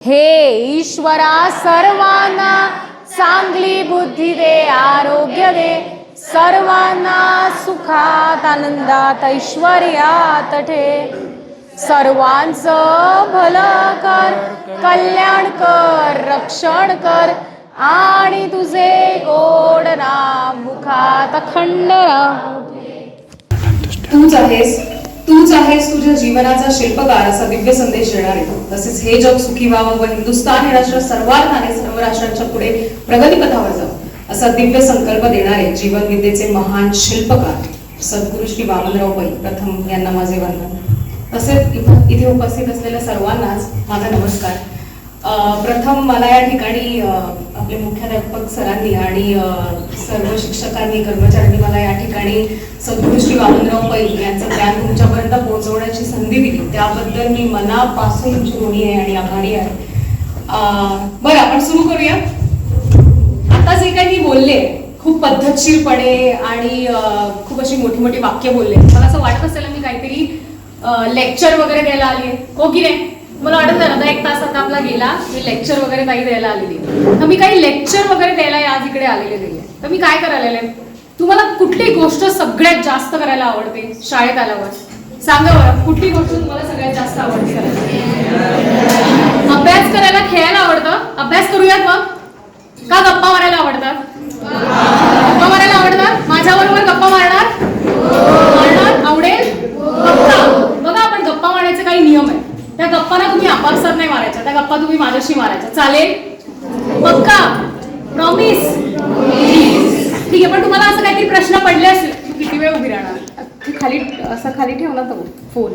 हे ईश्वरा सर्वांना चांगली बुद्धी दे, आरोग्य दे, सर्वांना सुखात आनंदात ऐश्वर्यात ठे. सर्वांचं भलं कर, कल्याण कर, रक्षण कर आणि तुझे गोड नाम मुखात अखंड राहू. तूच आहेस तुझ्या जीवनाचा शिल्पकार असा दिव्य संदेश देणार आहे. तसेच हे जग सुखी व्हावं व हिंदुस्थान हे राष्ट्र सर्वार्थाने सर्व राष्ट्रांच्या पुढे प्रगतीपथावर जावं असा दिव्य संकल्प देणारे जीवन विद्येचे महान शिल्पकार सद्गुरू श्री वामनराव पै प्रथम यांना माझे वंदन. तसेच इथे उपस्थित असलेल्या सर्वांनाच माझा नमस्कार. प्रथम मला या ठिकाणी आपले मुख्याध्यापक सरांनी आणि सर्व शिक्षकांनी कर्मचाऱ्यांनी मला या ठिकाणी सद्गुरू श्री वामनराव पै यांचं ज्ञान तुमच्यापर्यंत पोहोचवण्याची संधी दिली त्याबद्दल मी मनापासून ऋणी आहे आणि आभारी आहे. बरं, आपण सुरू करूया. आता जे काही मी बोलले खूप पद्धतशीरपणे आणि खूप अशी मोठी मोठी वाक्य बोलले. मला असं वाटत असेल मी काहीतरी लेक्चर वगैरे द्यायला आली आहे, हो की नाही? मला वाटत ना 1 तास आता आपला गेला, मी लेक्चर वगैरे काही द्यायला आलेली. तर मी काही लेक्चर वगैरे द्यायला आज इकडे आलेले नाहीये. तर मी काय करायला आहे, तुम्हाला कुठली गोष्ट सगळ्यात जास्त करायला आवडते शाळेत आल्यावर? सांगा बरं, कुठली गोष्ट तुम्हाला सगळ्यात जास्त आवडते करायला? अभ्यास करायला, खेळायला आवडतं? अभ्यास करूयात मग? का गप्पा मारायला आवडतात? गप्पा मारायला आवडतात? माझ्याबरोबर गप्पा मारणार? आवडेल? बघा, आपण गप्पा मारण्याचे काही नियम आहे. त्या गप्पांना तुम्ही आपापसात नाही मारायच्या, त्या गप्पा तुम्ही माझ्याशी मारायच्या. चालेल? पक्का? प्रॉमिस? ठीक आहे. पण तुम्हाला असं काहीतरी प्रश्न पडले असेल, तू किती वेळ उभी राहणार? खाली असं खाली ठेव ना तो फोन,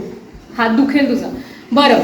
हात दुखेल तुझा. बरं,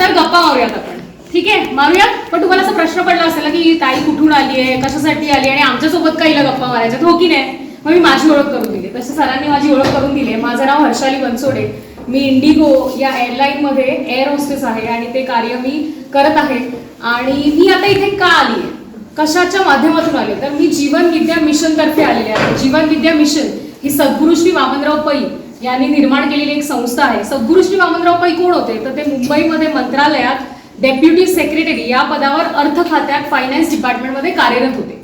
तर गप्पा मारूयात आपण. ठीक आहे, मारूयात. पण तुम्हाला असा प्रश्न पडला असेल की ताई कुठून आली आहे, कशासाठी आली आणि आमच्यासोबत काहीला गप्पा मारायच्यात, हो की नाही? मग मी माझी ओळख करून दिली. तसं सरांनी माझी ओळख करून दिली. माझं नाव हर्षाली बनसोडे. मी इंडिगो या एअरलाईनमध्ये एअर होस्टेस आहे आणि ते कार्य मी करत आहे. आणि मी आता इथे का आली आहे, कशाच्या माध्यमातून आले, तर मी जीवन विद्या मिशन तर्फे आलेले आहे. जीवन विद्या मिशन ही सद्गुरू श्री वामनराव पै यांनी निर्माण केलेली एक संस्था आहे. सद्गुरू श्री वामनराव पै कोण होते, तर ते मुंबईमध्ये मंत्रालयात डेप्युटी सेक्रेटरी या पदावर अर्थ खात्यात फायनान्स डिपार्टमेंटमध्ये कार्यरत होते.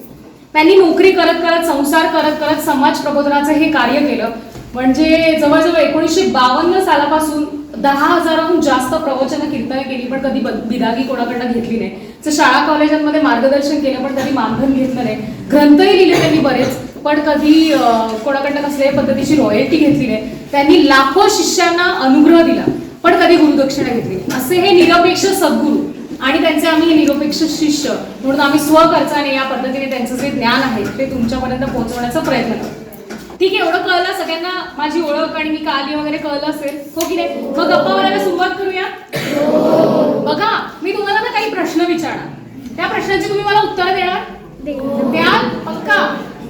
त्यांनी नोकरी करत करत, संसार करत करत समाज प्रबोधनाचं हे कार्य केलं. म्हणजे जवळजवळ 1952 सालापासून 10,000हून जास्त प्रवचन कीर्तन केली, पण कधी बिदागी कोणाकडनं घेतली नाही. तर शाळा कॉलेजांमध्ये मार्गदर्शन केलं, पण कधी मानधन घेतलं नाही. ग्रंथही लिहिले त्यांनी बरेच, पण कधी कोणाकडनं कसल्याही पद्धतीची रॉयल्टी घेतली नाही. त्यांनी लाखो शिष्यांना अनुग्रह दिला, पण कधी गुरुदक्षिणा घेतली नाही. असे हे निरपेक्ष सद्गुरू आणि त्यांचे आम्ही हे निरपेक्ष शिष्य म्हणून आम्ही स्वखर्चाने या पद्धतीने त्यांचं जे ज्ञान आहे ते तुमच्यापर्यंत पोहोचवण्याचा प्रयत्न करतो. ठीक आहे, एवढं कळलं सगळ्यांना, माझी ओळख आणि मी का आली वगैरे कळलं असेल, हो की नाही? मग गप्पा मारायला सुरुवात करूया. बघा, मी तुम्हाला ना काही प्रश्न विचारणार, त्या प्रश्नांची तुम्ही मला उत्तरं देणार? द्याल? पक्का?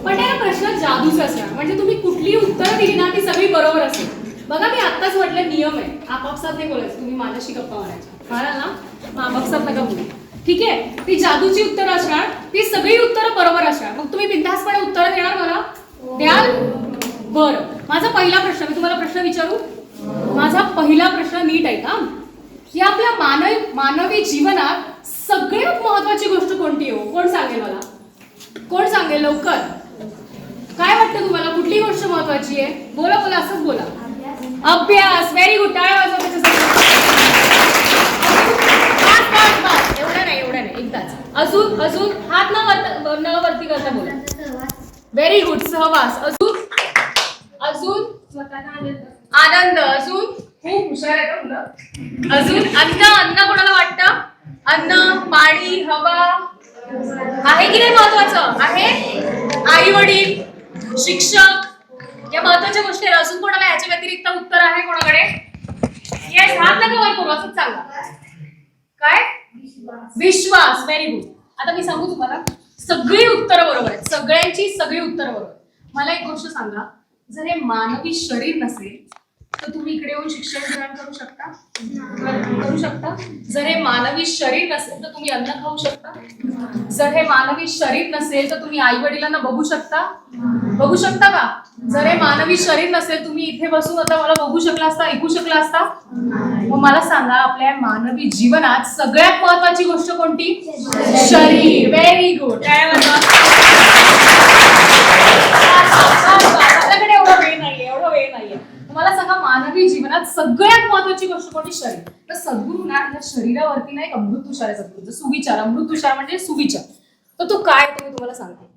पण त्या प्रश्न जादूचे असणार, म्हणजे तुम्ही कुठली उत्तरं दिली ना ती सगळी बरोबर असेल. बघा, मी आत्ताच म्हटलं नियम आहे, आपापसात नाही बोलायचं. तुम्ही माझ्याशी गप्पा मारायच्या, मारा ना, मग आपापसात नका बोलू. ठीक आहे? ती जादूची उत्तरं असणार, ती सगळी उत्तरं बरोबर असणार. मग तुम्ही बिनधास्तपणे उत्तरं देणार मला? द्याल? बरं, माझा पहिला प्रश्न, मी तुम्हाला प्रश्न विचारू. माझा पहिला प्रश्न नीट आहे का? की आपल्या मानवी जीवनात सगळ्यात महत्वाची गोष्ट कोणती हो? कोण सांगेल मला? कोण सांगेल लवकर? काय वाटतं तुम्हाला, कुठली गोष्ट महत्वाची आहे? बोला बोला, असंच बोला. अभ्यास. व्हेरी गुड, टाळ्या वाजवा त्याच्यासाठी. एवढं नाही, एकदाच. अजून अजून हात न वरती करता बोला. Very good. सहवास. अजून आनंद. अजून खूप हुशार आहे का मुलं? अजून अन्न कोणाला वाटतं? अन्न, पाणी, हवा आहे की नाही महत्वाचं? आहे. आई वडील, शिक्षक, या महत्वाच्या गोष्टी आहेत. अजून कोणाला याच्या व्यतिरिक्त उत्तर आहे कोणाकडे? येस, हात नका वर करू, असंच सांगा. काय? विश्वास. Very good. आता मी सांगू तुम्हाला, सगळी उत्तरं बरोबर आहेत, सगळ्यांची सगळी उत्तरं बरोबर. मला एक गोष्ट सांगा, जर हे मानवी शरीर नसेल तर तुम्ही इकडे येऊन शिक्षण ग्रहण करू शकता? करू शकता. जर हे मानवी शरीर नसेल तर तुम्ही अन्न खाऊ शकता. जर हे मानवी शरीर नसेल तर तुम्ही आई वडिलांना बघू शकता. बघू शकता का? जर हे मानवी शरीर नसेल तुम्ही इथे बसून आता मला बघू शकला असता, ऐकू शकला असता? मग मला सांगा, आपल्या मानवी जीवनात सगळ्यात महत्वाची गोष्ट कोणती? शरीर. Very good. आपल्याकडे एवढा वेळ नाहीये. तुम्हाला सांगा, मानवी जीवनात सगळ्यात महत्वाची गोष्ट कोणती? शरीर. तर सद्गुरू ना या शरीरावरती ना एक अमृत तुषार आहे. सद्गुरूचं सुविचार. अमृत तुषार म्हणजे सुविचार. तर तो काय ते मी तुम्हाला सांगते.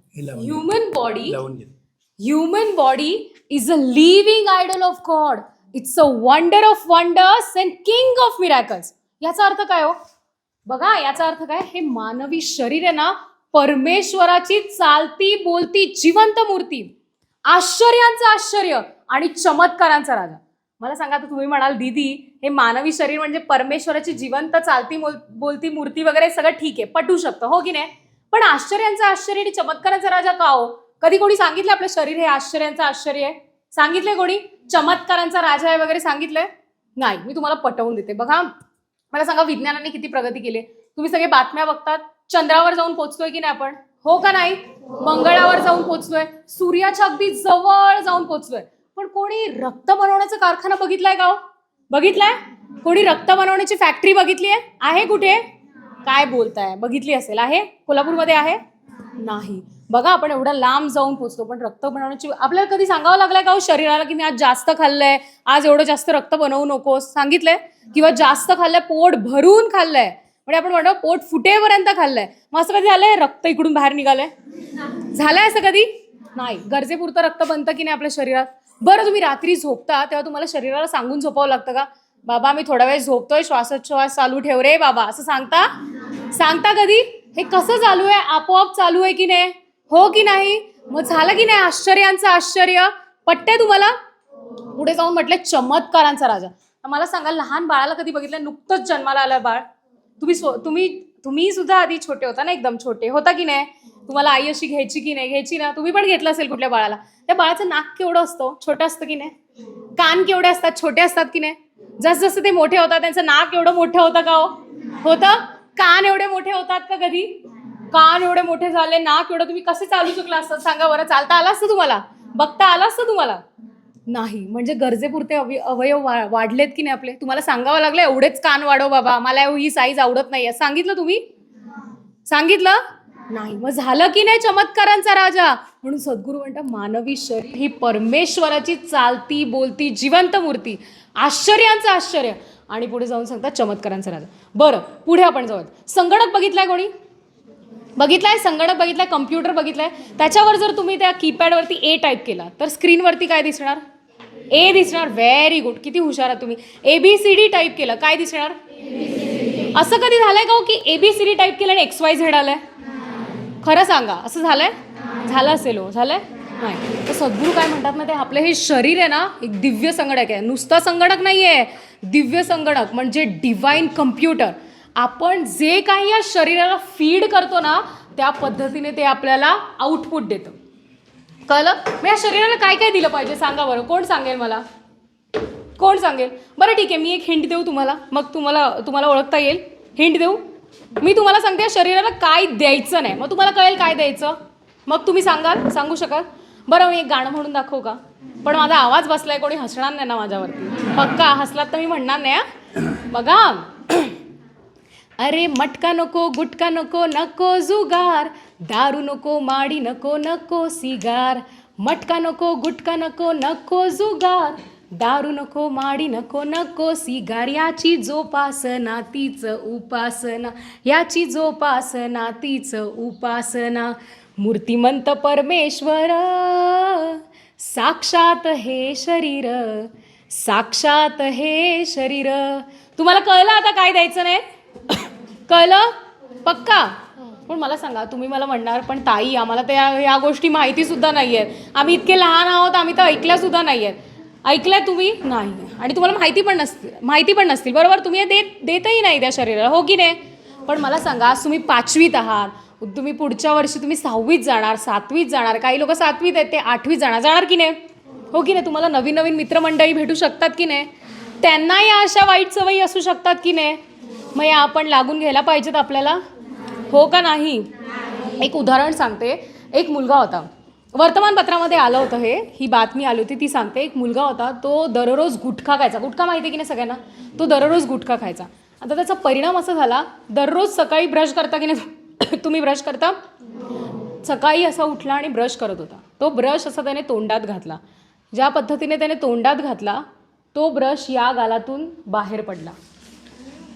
Human body is a living idol of God. It's a wonder of wonders and king of miracles. याचा अर्थ काय हो? बघा, याचा अर्थ काय? हे मानवी शरीर आहे ना, परमेश्वराची चालती बोलती जिवंत मूर्ती, आश्चर्यांचं आश्चर्य आणि चमत्कारांचा राजा. मला सांगा, तर तुम्ही म्हणाल दीदी हे मानवी शरीर म्हणजे परमेश्वराची जिवंत चालती बोलती मूर्ती वगैरे सगळं ठीक आहे, पटू शकतं, हो की नाही? पण आश्चर्यांचा आश्चर्य आणि चमत्कारांचा राजा का हो? कधी कोणी सांगितलं आपलं शरीर हे आश्चर्यांचं आश्चर्य आहे? सांगितलंय कोणी? चमत्कारांचा राजा आहे वगैरे सांगितलंय? नाही. मी तुम्हाला पटवून देते. बघा, मला सांगा, विज्ञानाने किती प्रगती केली. तुम्ही सगळे बातम्या बघतात, चंद्रावर जाऊन पोहोचतोय की नाही आपण? हो का नाही? मंगळावर जाऊन पोहोचलोय, सूर्याच्या अगदी जवळ जाऊन पोहोचलोय. पण कोणी रक्त बनवण्याचा कारखाना बघितलाय का हो? बघितलाय? कोणी रक्त बनवण्याची फॅक्टरी बघितली आहे कुठे? काय बोलताय? बघितली असेल. आहे? कोल्हापूरमध्ये आहे? नाही. बघा, आपण एवढा लांब जाऊन पोहोचतो, पण रक्त बनवण्याची आपल्याला कधी सांगावं लागलंय का हो शरीराला की मी आज जास्त खाल्लंय, आज एवढं जास्त रक्त बनवू नकोस? सांगितलंय? किंवा जास्त खाल्लंय, पोट भरून खाल्लंय, म्हणजे आपण म्हणतो पोट फुटेपर्यंत खाल्लंय. मग असं कधी झालंय रक्त इकडून बाहेर निघालंय? झालंय असं कधी? नाही. गरजेपुरतं रक्त बनतं की नाही आपल्या शरीरात? बरं, तुम्ही रात्री झोपता तेव्हा तुम्हाला शरीराला सांगून झोपावं लागतं का? बाबा मी थोडा वेळ झोपतोय, श्वासोच्छ्वास चालू ठेव रे बाबा, असं सांगता कधी? हे कसं चालू आहे? आपोआप चालू आहे की नाही? हो की नाही? मग झालं की नाही आश्चर्यांचं आश्चर्य? पटतंय तुम्हाला? पुढे जाऊन म्हटलं चमत्कारांचा राजा. मला सांगा, लहान बाळाला कधी बघितलं? नुकतंच जन्माला आलं बाळ. तुम्ही सुद्धा आधी छोटे होता ना, एकदम छोटे होता की नाही? तुम्हाला आई अशी घ्यायची की नाही? घ्यायची ना? तुम्ही पण घेतलं असेल कुठल्या बाळाला. त्या बाळाचं नाक केवढं असतं? छोटं असतं की नाही? कान केवढे असतात? छोटे असतात की नाही? जसं ते मोठे होतात त्यांचं नाक एवढं मोठं होतं का हो? होतं. कान एवढे मोठे होतात का कधी? कान एवढे मोठे झाले, नाक एवढं, तुम्ही कसे चालू शकला असतात सांगा बरं? चालता आलं असतं तुम्हाला? बघता आलं असतं तुम्हाला? नाही. म्हणजे गरजेपुरते अवयव वाढलेत की नाही आपले? तुम्हाला सांगावं लागलं एवढेच कान वाढव बाबा, मला ही साईज आवडत नाही. सांगितलं तुम्ही? सांगितलं नाही. मग झालं की नाही चमत्कारांचा राजा? म्हणून सद्गुरू म्हणतात मानवी शरीर ही परमेश्वराची चालती बोलती जिवंत मूर्ती, आश्चर्यांचं आश्चर्य आणि पुढे जाऊन सांगतात चमत्कारांचा राजा. बरं, पुढे आपण जाऊयात. संगणक बघितलाय कोणी? बघितलाय? संगणक बघितलाय? कम्प्युटर बघितलाय? त्याच्यावर जर तुम्ही त्या कीपॅडवरती ए टाईप केला तर स्क्रीनवरती काय दिसणार? ए दिसणार. Very good. किती हुशार आहात तुम्ही. ABCD टाईप केलं, काय दिसणार? असं कधी झालंय का हो की ABCD टाईप केलं आणि XYZ आलंय? खरं सांगा, असं झालंय? झालं असेल हो. झालंय? नाही. तर सद्गुरू काय म्हणतात ना, ते आपलं हे शरीर आहे ना, एक दिव्य संगणक आहे. नुसता संगणक नाहीये, दिव्य संगणक म्हणजे डिवाइन कम्प्युटर. आपण जे काही या शरीराला फीड करतो ना, त्या पद्धतीने ते आपल्याला आउटपुट देतं. कळलं? मग या शरीराला काय काय दिलं पाहिजे सांगा बरं? कोण सांगेल मला? कोण सांगेल? बरं ठीक आहे, मी एक हिंट देऊ तुम्हाला, मग तुम्हाला ओळखता येईल. हिंट देऊ? मी तुम्हाला सांगते शरीराला काय द्यायचं नाही, मग तुम्हाला कळेल काय द्यायचं. मग तुम्ही सांगू शकाल? बरं, मी एक गाणं म्हणून दाखवू का? पण माझा आवाज बसलाय, कोणी हसणार नाही ना माझ्यावरती? पक्का हसलात तर मी म्हणणार नाही. बघा, अरे मटका नको, गुटका नको, नको जुगार, दारू नको, माडी नको, नको सिगार. मटका नको, गुटका नको, नको जुगार, दारू नको, माडी नको, नको सिगार. याची जोपासना तीच उपासना, याची जोपासना तीच उपासना. मूर्तिमंत परमेश्वर साक्षात हे शरीर, साक्षात हे शरीर. तुम्हाला कळलं आता काय द्यायचं नाही? कळलं? पक्का? पण मला सांगा, तुम्ही मला म्हणणार पण ताई आम्हाला त्या या गोष्टी माहिती सुद्धा नाही आहेत, आम्ही इतके लहान आहोत, आम्ही तर ऐकल्या सुद्धा नाही आहेत. ऐकलंय तुम्ही? नाही. आणि तुम्हाला माहिती पण नसतील बरोबर, तुम्ही देतही नाही त्या शरीराला, हो की नाही? पण मला सांगा, आज तुम्ही 5वीत आहात, तुम्ही पुढच्या वर्षी तुम्ही 6वीत जाणार, 7वीत जाणार, काही लोक 7वीत आहेत ते 8वीत जाणार की नाही? हो की नाही? तुम्हाला नवीन नवीन मित्रमंडळी भेटू शकतात की नाही? त्यांना या अशा वाईट सवयी असू शकतात की नाही? मग या आपण लागून घ्यायला पाहिजेत आपल्याला, हो का नाही? एक उदाहरण सांगते. एक मुलगा होता, वर्तमानपत्रामध्ये आलं होतं, ही बातमी आली होती, ती सांगते. एक मुलगा होता, तो दररोज गुटखा खायचा. गुटखा माहिती आहे की नाही सगळ्यांना? तो दररोज गुटखा खायचा. आता त्याचा परिणाम असा झाला, दररोज सकाळी ब्रश करता की नाही? तुम्ही ब्रश करता? सकाळी असा उठला आणि ब्रश करत होता. तो ब्रश असा त्याने तोंडात घातला. ज्या पद्धतीने त्याने तोंडात घातला, तो ब्रश या गालातून बाहेर पडला.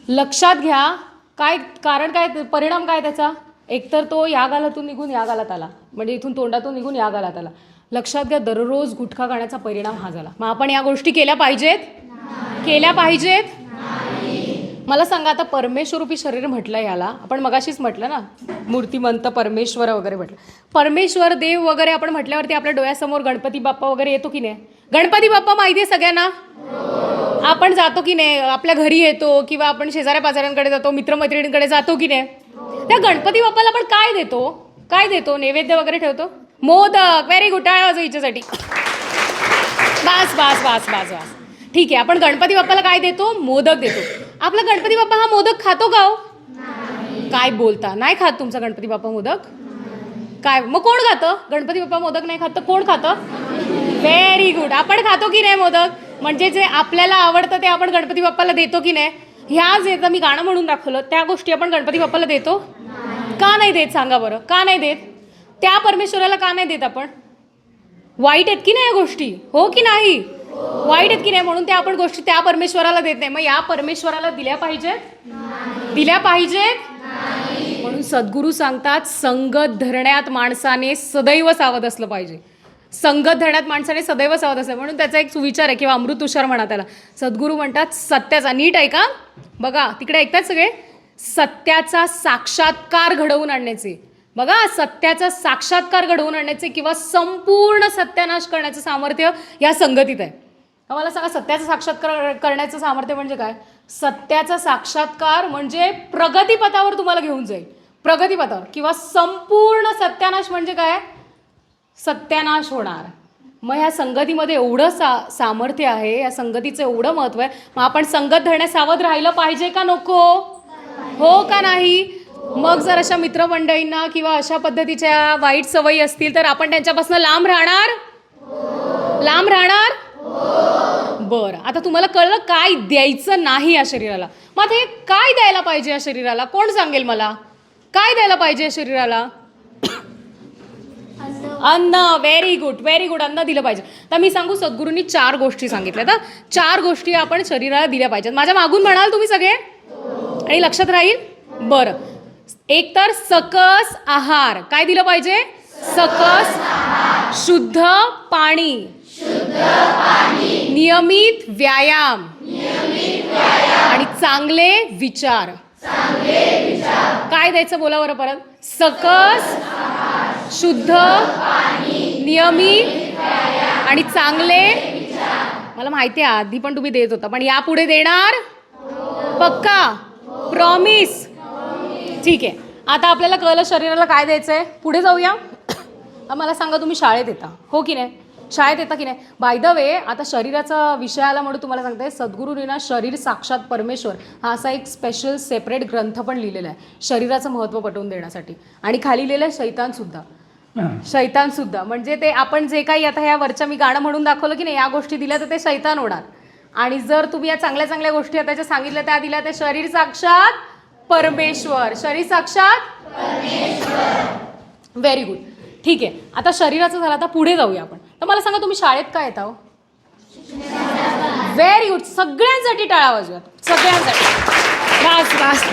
लक्षात घ्या, काय कारण, काय परिणाम काय त्याचा? एकतर तो या गालातून निघून या गालात आला, म्हणजे इथून तोंडातून निघून या गालात आला. लक्षात घ्या, दररोज गुटखा खाण्याचा परिणाम हा झाला. मग आपण या गोष्टी केल्या पाहिजेत? केल्या पाहिजेत? मला सांगा, आता परमेश्वरूपी शरीर म्हटलं याला, आपण मगाशीच म्हटलं ना, मूर्तिमंत परमेश्वर वगैरे म्हटलं. परमेश्वर देव वगैरे आपण म्हटल्यावरती आपल्या डोळ्यासमोर गणपती बाप्पा वगैरे येतो की नाही? गणपती बाप्पा माहिती आहे सगळ्यांना? आपण जातो की नाही? आपल्या घरी येतो किंवा आपण शेजाऱ्या पाजाऱ्यांकडे जातो, मित्रमैत्रिणींकडे जातो की नाही? त्या गणपती बाप्पाला आपण काय देतो? काय देतो? नैवेद्य वगैरे ठेवतो. मोदक. Very good. टाळ्या वाजवा हिच्यासाठी. बास बास बास बास बास. ठीक आहे, आपण गणपती बाप्पाला काय देतो? मोदक देतो. आपला गणपती बाप्पा हा मोदक खातो का हो? काय बोलता? नाही खात तुमचा गणपती बाप्पा मोदक? काय मग कोण खातं? गणपती बाप्पा मोदक नाही खात तर कोण खातं? Very good. आपण खातो की नाही मोदक? म्हणजे जे आपल्याला आवडतं ते आपण गणपती बाप्पाला देतो की नाही? ह्या जे मी गाणं म्हणून दाखवलं त्या गोष्टी आपण गणपती बाप्पाला देतो का नाही देत? सांगा बरं, का नाही देत? त्या परमेश्वराला का नाही देत आपण? वाईट आहेत की नाही या गोष्टी, हो की नाही? वाईट आहेत की नाही? म्हणून त्या आपण गोष्टी त्या परमेश्वराला देत नाही. मग या परमेश्वराला दिल्या पाहिजेत? दिल्या पाहिजेत. म्हणून सद्गुरू सांगतात, संगत धरण्यात माणसाने सदैव सावध असलं पाहिजे. संगत धरण्यात माणसाने सदैव सावध असलं. म्हणून त्याचा एक सुविचार आहे किंवा अमृत तुषार म्हणा त्याला. सद्गुरू म्हणतात, सत्याचा, नीट ऐका बघा, तिकडे ऐकतात सगळे, सत्याचा साक्षात्कार घडवून आणण्याचे. बघा, सत्याचा साक्षात्कार घडवून आणण्याचे किंवा संपूर्ण सत्यानाश करण्याचं सामर्थ्य या संगतीत आहे. मला सांगा, सत्याचा साक्षात्कार करण्याचं सामर्थ्य म्हणजे काय? सत्याचा साक्षात्कार म्हणजे प्रगतीपथावर तुम्हाला घेऊन जाईल. प्रगतीपथावर. किंवा संपूर्ण सत्यानाश म्हणजे काय? सत्यानाश होणार. मग ह्या संगतीमध्ये एवढं सामर्थ्य आहे, या संगतीचं एवढं महत्त्व आहे. मग आपण संगत धरण्यास सावध राहिलं पाहिजे का नको? हो का नाही? मग जर अशा मित्रमंडळींना किंवा अशा पद्धतीच्या वाईट सवयी असतील तर आपण त्यांच्यापासून लांब राहणार? लांब राहणार? बरं, आता तुम्हाला कळलं काय द्यायचं नाही या शरीराला. मग आता हे काय द्यायला पाहिजे या शरीराला? कोण सांगेल मला? काय द्यायला पाहिजे या शरीराला? अन्न. Very good, very good. अन्न दिलं पाहिजे. तर मी सांगू, सद्गुरूंनी 4 गोष्टी सांगितल्या. तर 4 गोष्टी आपण शरीराला दिल्या पाहिजेत. माझ्या मागून म्हणाल तुम्ही सगळे? आणि लक्षात राहील? बरं, एक तर सकस आहार. काय दिलं पाहिजे? सकस, शुद्ध पाणी, नियमित व्यायाम आणि चांगले विचार. काय द्यायचं बोला बरं परत? सकस, शुद्ध, नियमित आणि चांगले. मला माहिती आहे आधी पण तुम्ही देत होता, पण यापुढे देणार? पक्का? प्रॉमिस? ठीक आहे. आता आपल्याला कळलं शरीराला काय द्यायचं आहे. पुढे जाऊया. मला सांगा, तुम्ही शाळेत येता, हो की नाही? शाळेत येता की नाही? बाय द वे, आता शरीराचा विषय आला म्हणून तुम्हाला सांगते, सद्गुरूंनी ना शरीर साक्षात परमेश्वर हा असा एक स्पेशल सेपरेट ग्रंथ पण लिहिलेला आहे शरीराचं महत्त्व पटवून देण्यासाठी. आणि खाली लिहिलं आहे शैतानसुद्धा. म्हणजे ते आपण जे काही आता ह्या वरच्या मी गाणं म्हणून दाखवलं की नाही, या गोष्टी दिल्या तर ते शैतान होणार. आणि जर तुम्ही या चांगल्या चांगल्या गोष्टी त्याच्या सांगितल्या त्या दिल्या, ते शरीर साक्षात परमेश्वर. शरीर साक्षात व्हेरी गुड. ठीक आहे. आता शरीराचं झालं, आता पुढे जाऊया आपण. तर मला सांगा, तुम्ही शाळेत काय येता हो? Very good. सगळ्यांसाठी टाळा वाजवा, सगळ्यांसाठी. बस बस.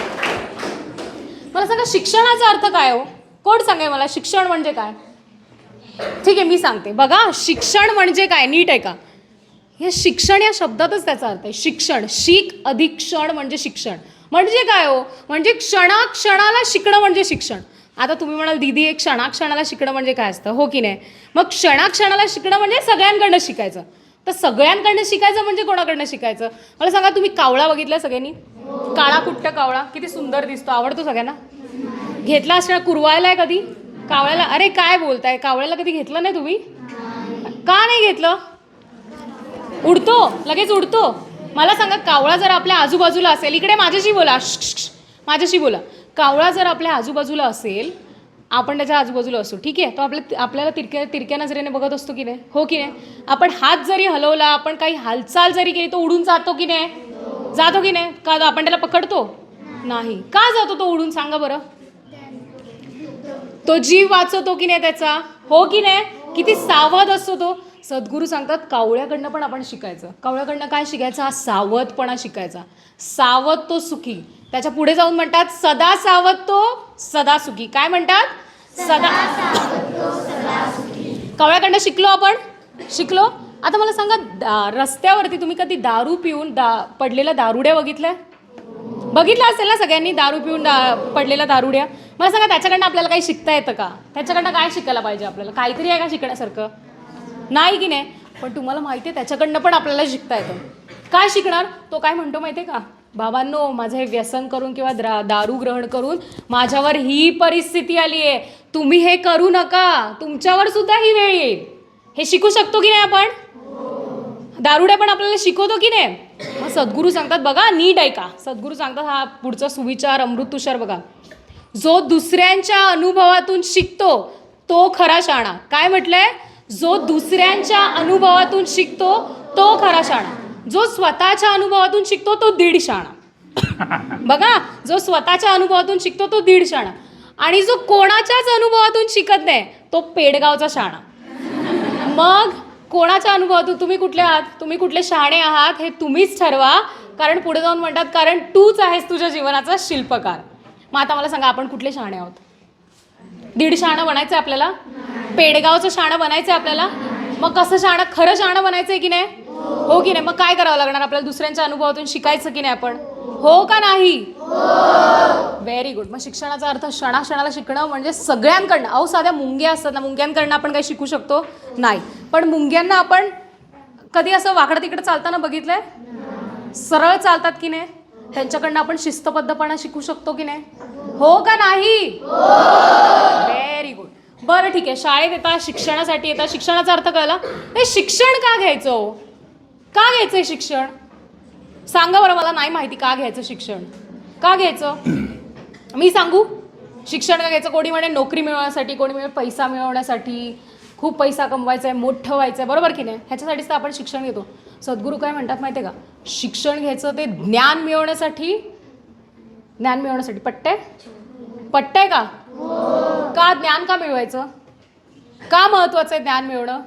मला सांगा, शिक्षणाचा अर्थ काय हो? कोण सांगेल मला शिक्षण म्हणजे काय? ठीक आहे, मी सांगते. बघा, शिक्षण म्हणजे काय? नीट आहे का? हे शिक्षण या शब्दातच त्याचा अर्थ आहे. शिक्षण, शिक अधिक क्षण म्हणजे शिक्षण. म्हणजे काय हो? म्हणजे क्षणाक्षणाला शिकणं म्हणजे शिक्षण. आता तुम्ही म्हणाल, दीदी एक क्षणाक्षणाला शिकणं म्हणजे काय असतं, हो की नाही? मग क्षणाक्षणाला शिकणं म्हणजे सगळ्यांकडनं शिकायचं. तर सगळ्यांकडनं शिकायचं म्हणजे कोणाकडनं शिकायचं? मला सांगा, तुम्ही कावळा बघितला सगळ्यांनी? काळा कुट्ट कावळा किती सुंदर दिसतो, आवडतो सगळ्यांना? घेतला असणार? कुरवायला आहे कधी कावळ्याला? अरे काय बोलताय, कावळ्याला कधी घेतलं नाही तुम्ही? का नाही घेतलं? उडतो, लगेच उडतो. मला सांगा, कावळा जर आपल्या आजूबाजूला असेल, इकडे माझ्याशी बोला, माझ्याशी बोला. कावळा जर आपल्या आजूबाजूला असेल, आपण त्याच्या आजूबाजूला असू, ठीक आहे, तो आपल्याला तिरक्या नजरेने बघत असतो की नाही, हो की नाही. आपण हात जरी हलवला, आपण काही हालचाल जरी केली, तो उडून जातो की नाही, जातो की नाही. का आपण त्याला पकडतो? नाही. का जातो तो उडून, सांगा बरं. तो जीव वाचवतो की नाही त्याचा, हो की नाही. किती सावध असतो तो. सद्गुरू सांगतात कावळ्याकडनं पण आपण शिकायचं. कावळ्याकडनं काय शिकायचं? हा सावधपणा शिकायचा. सावध तो सुखी. त्याच्या पुढे जाऊन म्हणतात सदा सावध तो सदा सुखी. काय म्हणतात? सदा. कावळ्याकडनं शिकलो आपण, शिकलो. आता मला सांगा, रस्त्यावरती तुम्ही कधी दारू पिऊन पडलेल्या दारुड्या बघितलं असेल ना सगळ्यांनी, दारू पिऊन पडलेल्या दारुड्या. मला सांगा, त्याच्याकडनं आपल्याला काही शिकता येतं का? त्याच्याकडनं काय शिकायला पाहिजे आपल्याला? काहीतरी आहे का शिकण्यासारखं? नाही की नाही. पण तुम्हाला माहिती आहे त्याच्याकडनं पण आपल्याला शिकता येतं. काय शिकणार? तो काय म्हणतो माहिती आहे का? बाबांनो, माझं हे व्यसन करून किंवा दारू ग्रहण करून माझ्यावर ही परिस्थिती आली आहे. तुम्ही हे करू नका, तुमच्यावर सुद्धा ही वेळ येईल. हे शिकू शकतो की नाही आपण? दारुड्या पण आपल्याला शिकवतो की नाही. मग सद्गुरू सांगतात बघा, नीट ऐका. सद्गुरू सांगतात, हा पुढचा सुविचार अमृत तुषार बघा. जो दुसऱ्यांच्या अनुभवातून शिकतो तो खरा शाणा. काय म्हटलंय? जो दुसऱ्यांच्या अनुभवातून शिकतो तो खरा शाणा. जो स्वतःच्या अनुभवातून शिकतो तो दीड शाणा. बघा, जो स्वतःच्या अनुभवातून शिकतो तो दीड शाणा. आणि जो कोणाच्याच अनुभवातून शिकत नाही तो पेडगावचा शाणा. मग कोणाच्या अनुभवातून तुम्ही कुठले आहात, तुम्ही कुठले शहाणे आहात हे तुम्हीच ठरवा. कारण पुढे जाऊन म्हणतात, कारण तूच आहेस तुझ्या जीवनाचा शिल्पकार. मग आता मला सांगा, आपण कुठले शहाणे आहोत? दीड शहाणं बनायचं आपल्याला? पेडगावचं शहाणं बनायचं आपल्याला? मग कसं शहाणं, खरं शहाणं बनायचंय की नाही, हो की नाही. मग काय करावं लागणार आपल्याला? दुसऱ्यांच्या अनुभवातून शिकायचं की नाही आपण, हो का नाही? Very good. मग शिक्षणाचा अर्थ क्षणाक्षणाला शिकणं म्हणजे सगळ्यांकडनं. अहो, साध्या मुंग्या असतात ना, मुंग्यांकडनं आपण काही शिकू शकतो? नाही. पण मुंग्यांना आपण कधी असं वाकडं तिकडं चालताना बघितलंय? सरळ चालतात की नाही? त्यांच्याकडनं आपण शिस्तबद्धपणा शिकू शकतो की नाही, हो का नाही? Very good. बरं, ठीक आहे. शाळेत येतात, शिक्षणासाठी येतात. शिक्षणाचा अर्थ कळला. हे शिक्षण का घ्यायचं हो? का घ्यायचंय शिक्षण? सांगा बरं, मला नाही माहिती का घ्यायचं शिक्षण. का घ्यायचं? मी सांगू. शिक्षण का घ्यायचं? कोणी म्हणे नोकरी मिळवण्यासाठी, कोणी म्हणे पैसा मिळवण्यासाठी, खूप पैसा कमवायचा आहे, मोठं व्हायचं आहे, बरोबर की नाही. ह्याच्यासाठीच तर आपण शिक्षण घेतो. सद्गुरू काय म्हणतात माहिती आहे का? शिक्षण घ्यायचं ते ज्ञान मिळवण्यासाठी. ज्ञान मिळवण्यासाठी. पटतंय का? का ज्ञान का मिळवायचं? का महत्वाचं आहे ज्ञान मिळवणं?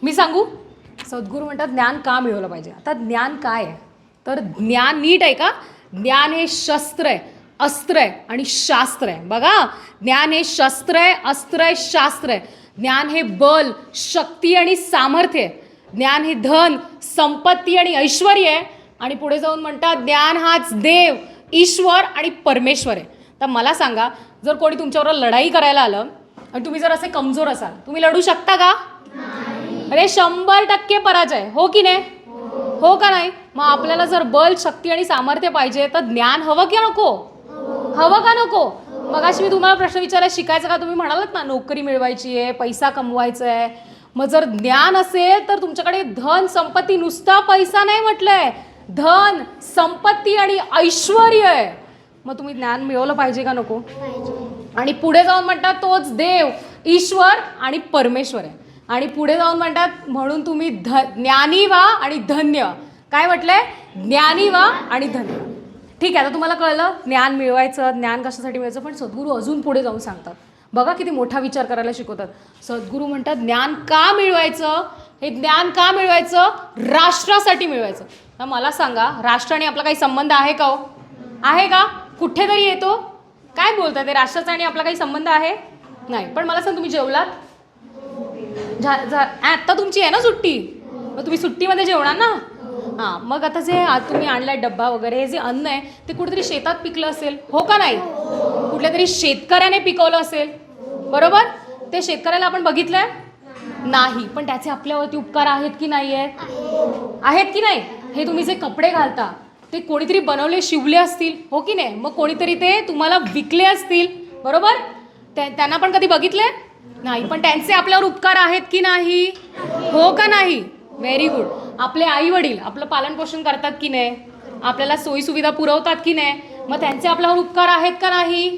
मी सांगू. सद्गुरू म्हणतात ज्ञान का मिळवलं पाहिजे. आता ज्ञान काय आहे? तर ज्ञान, नीट आहे का, ज्ञान हे शस्त्र आहे, अस्त्र आहे आणि शास्त्र आहे. बघा, ज्ञान हे शस्त्र आहे, अस्त्र आहे, शास्त्र आहे. ज्ञान हे बल, शक्ती आणि सामर्थ्य आहे. ज्ञान हे धन, संपत्ती आणि ऐश्वर आहे. आणि पुढे जाऊन म्हणतात ज्ञान हाच देव, ईश्वर आणि परमेश्वर आहे. तर मला सांगा, जर कोणी तुमच्याबरोबर लढाई करायला आलं आणि तुम्ही जर असे कमजोर असाल, तुम्ही लढू शकता का? अरे 100% पराजय, हो की नाही, हो का नाही. मग आपल्याला जर बल, शक्ती आणि सामर्थ्य पाहिजे तर ज्ञान हवं की नको? हवं का नको? मग अशी मी तुम्हाला प्रश्न विचारायला, शिकायचं का? तुम्ही म्हणालात ना नोकरी मिळवायची आहे, पैसा कमवायचा आहे. मग जर ज्ञान असेल तर तुमच्याकडे धन, संपत्ती, नुसता पैसा नाही म्हटलंय, धन, संपत्ती आणि ऐश्वर आहे. मग तुम्ही ज्ञान मिळवलं पाहिजे का नको? आणि पुढे जाऊन म्हणतात तोच देव, ईश्वर आणि परमेश्वर आहे. आणि पुढे जाऊन म्हणतात म्हणून तुम्ही ज्ञानी व्हा आणि धन्य. काय म्हटलंय? ज्ञानी व्हा आणि धन्य. ठीक आहे, आता तुम्हाला कळलं ज्ञान मिळवायचं, ज्ञान कशासाठी मिळवायचं. पण सद्गुरू अजून पुढे जाऊन सांगतात. बघा किती मोठा विचार करायला शिकवतात. सद्गुरू म्हणतात ज्ञान का मिळवायचं? हे ज्ञान का मिळवायचं? राष्ट्रासाठी मिळवायचं. तर मला सांगा, राष्ट्राने आपला काही संबंध आहे का हो? आहे का? कुठेतरी येतो? काय बोलतात ते, राष्ट्राचा आणि आपला काही संबंध आहे? नाही. पण मला सांग, तुम्ही जेवलात? आत्ता तुमची आहे ना सुट्टी, मग तुम्ही सुट्टीमध्ये जेवणार ना. हां, मग आता जे तुम्ही आणलाय डब्बा वगैरे, हे जे अन्न आहे ते कुठेतरी शेतात पिकलं असेल, हो का नाही? कुठल्या तरी शेतकऱ्याने पिकवलं असेल, बरोबर. ते शेतकऱ्याला आपण बघितलंय नाही, पण त्याचे आपल्यावरती उपकार आहेत की नाही आहेत? आहेत की नाही? हे तुम्ही जे कपडे घालता ते कोणीतरी बनवले, शिवले असतील, हो की नाही. मग कोणीतरी ते तुम्हाला विकले असतील, बरोबर. त्यांना पण कधी बघितले नाही, पण त्यांचे आपल्यावर उपकार आहेत की नाही, हो का नाही? Very good. आपले आई वडील आपलं पालनपोषण करतात की नाही, आपल्याला सोयीसुविधा पुरवतात की नाही, मग त्यांचे आपल्यावर उपकार आहेत का नाही?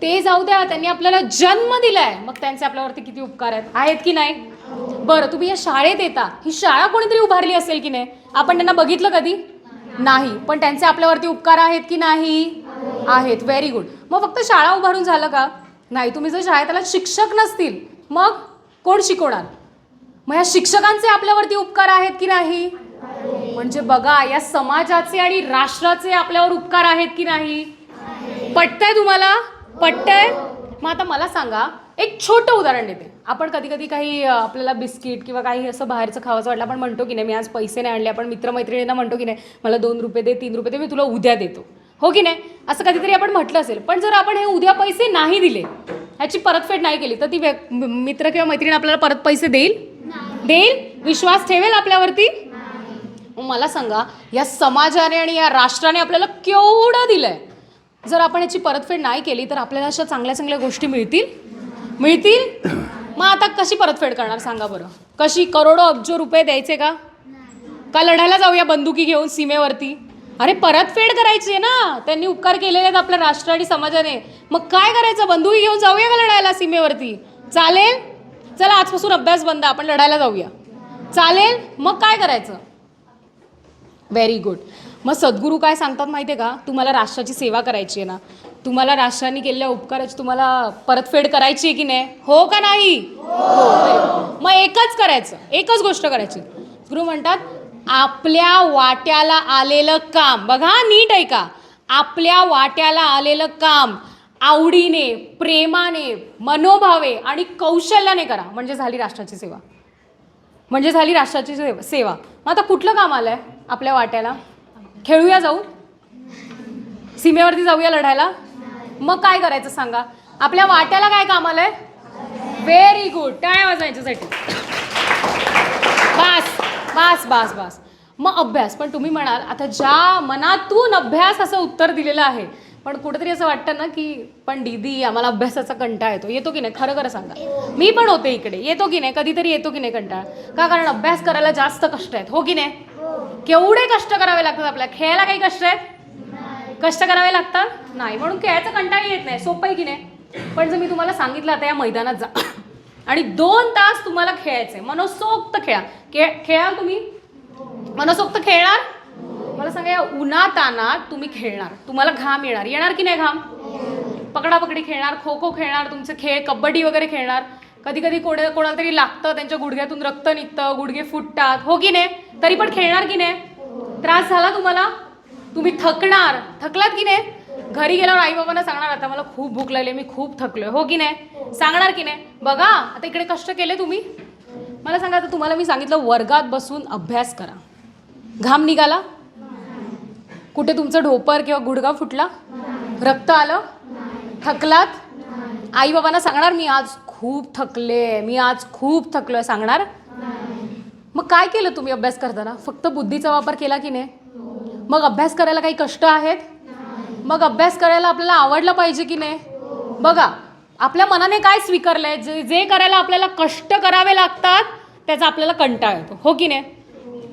ते जाऊ द्या, त्यांनी आपल्याला जन्म दिलाय, मग त्यांचे आपल्यावरती किती उपकार आहेत की नाही? बरं, तुम्ही या शाळेत येता, ही शाळा कोणीतरी उभारली असेल की नाही? आपण त्यांना बघितलं कधी? नाही, पण त्यांचे आपल्यावरती उपकार आहेत की नाही? आहेत. Very good. मग फक्त शाळा उभारून झालं का? नाही. तुम्ही जर शाळेत शिक्षक नसतील मग कोण शिकवणार? मग या शिक्षकांचे आपल्यावरती उपकार आहेत की नाही? म्हणजे बघा, या समाजाचे आणि राष्ट्राचे आपल्यावर उपकार आहेत की नाही? पटतंय तुम्हाला? पटतंय? मग आता मला सांगा, एक छोटं उदाहरण देते. आपण कधी कधी काही आपल्याला बिस्किट किंवा काही असं बाहेरचं खावंसं वाटलं, आपण म्हणतो की नाही मी आज पैसे नाही आणले, आपण मित्रमैत्रिणींना म्हणतो की नाही मला 2 रुपये दे, 3 रुपये दे, मी तुला उद्या देतो, हो की नाही? असं कधीतरी आपण म्हटलं असेल. पण जर आपण हे उद्या पैसे नाही दिले, ह्याची परतफेड नाही केली, तर ती मित्र किंवा मैत्रीण आपल्याला परत पैसे देईल? विश्वास ठेवेल आपल्यावरती? मला सांगा, या समाजाने आणि या राष्ट्राने आपल्याला केवढं दिलंय, जर आपण याची परतफेड नाही केली तर आपल्याला अशा चांगल्या चांगल्या गोष्टी मिळतील? मग आता कशी परतफेड करणार सांगा बरं? कशी? करोडो अब्जो रुपये द्यायचे का लढायला जाऊया बंदुकी घेऊन सीमेवरती? अरे परतफेड करायची आहे ना, त्यांनी उपकार केलेले आहेत आपल्या राष्ट्र आणि समाजाने. मग काय करायचं? बंदुकी घेऊन जाऊया का लढायला सीमेवरती? चालेल? चला आजपासून अभ्यास बंद, आपण लढायला जाऊया. चालेल? मग काय करायचं? Very good. मग सद्गुरू काय सांगतात माहिती आहे का? तुम्हाला राष्ट्राची सेवा करायची आहे ना, तुम्हाला राष्ट्राने केलेल्या उपकाराची तुम्हाला परतफेड करायची आहे की नाही? हो का नाही? हो. मग एकच गोष्ट करायची. गुरु म्हणतात, आपल्या वाट्याला आलेलं काम, बघा नीट ऐका, आपल्या वाट्याला आलेलं काम आवडीने, प्रेमाने, मनोभावे आणि कौशल्याने करा, म्हणजे झाली राष्ट्राची सेवा. मग आता कुठलं काम आलंय आपल्या वाट्याला? खेळूया, जाऊ सीमेवरती जाऊया लढायला? मग काय करायचं सांगा? आपल्या वाट्याला काय काम आलंय? Very good. टाळ्या वाजवायच्यासाठी. बस. मग अभ्यास. पण तुम्ही म्हणाल, आता ज्या मनातून अभ्यास असं उत्तर दिलेलं आहे, पण कुठेतरी असं वाटतं ना की पण दीदी आम्हाला अभ्यासाचा कंटाळा येतो की नाही? खरं सांगा. मी पण होते इकडे. येतो की नाही? कधीतरी येतो की नाही कंटाळा? का? कारण अभ्यास करायला जास्त कष्ट आहेत, हो की नाही? केवढे कष्ट करावे लागतात आपल्याला. खेळायला काही कष्ट आहेत? कष्ट करावे लागतात? नाही. म्हणून खेळायचा कंटाळा येत नाही. सोपं आहे की नाही? पण जर मी तुम्हाला सांगितलं आता या मैदानात जा आणि 2 तास तुम्हाला खेळायचंय, मनसोक्त खेळा तुम्ही? मनसोक्त खेळणार? मला सांगा, या उन्हातानात तुम्ही खेळणार, तुम्हाला घाम येणार की नाही? घाम. पकडापकडी खेळणार, खो खो खेळणार, तुमचे खेळ कबड्डी वगैरे खेळणार. कधी कधी कोणाला तरी लागतं, त्यांच्या गुडघ्यातून रक्त निघतं, गुडघे फुटतात, हो की नाही? तरी पण खेळणार की नाही? त्रास झाला तुम्हाला? तुम्ही थकलात की नाही? घरी गेल्यावर आई बाबांना सांगणार, आता मला खूप भूक लागली, मी खूप थकलोय, हो की नाही? सांगणार की नाही? बघा, आता इकडे कष्ट केले तुम्ही. मला सांगा, आता तुम्हाला मी सांगितलं वर्गात बसून अभ्यास करा, घाम निघाला? कुठे तुमचं ढोपर किंवा गुडघा फुटला? रक्त आलं? थकलात? आई बाबांना सांगणार, मी आज खूप थकलोय, सांगणार? मग काय केलं तुम्ही अभ्यास करताना? फक्त बुद्धीचा वापर केला की नाही? मग अभ्यास करायला काही कष्ट आहेत? मग अभ्यास करायला आपल्याला आवडलं पाहिजे की नाही? बघा, आपल्या मनाने काय स्वीकारलंय? जे करायला आपल्याला कष्ट करावे लागतात त्याचा आपल्याला कंटाळा येतो, हो की नाही?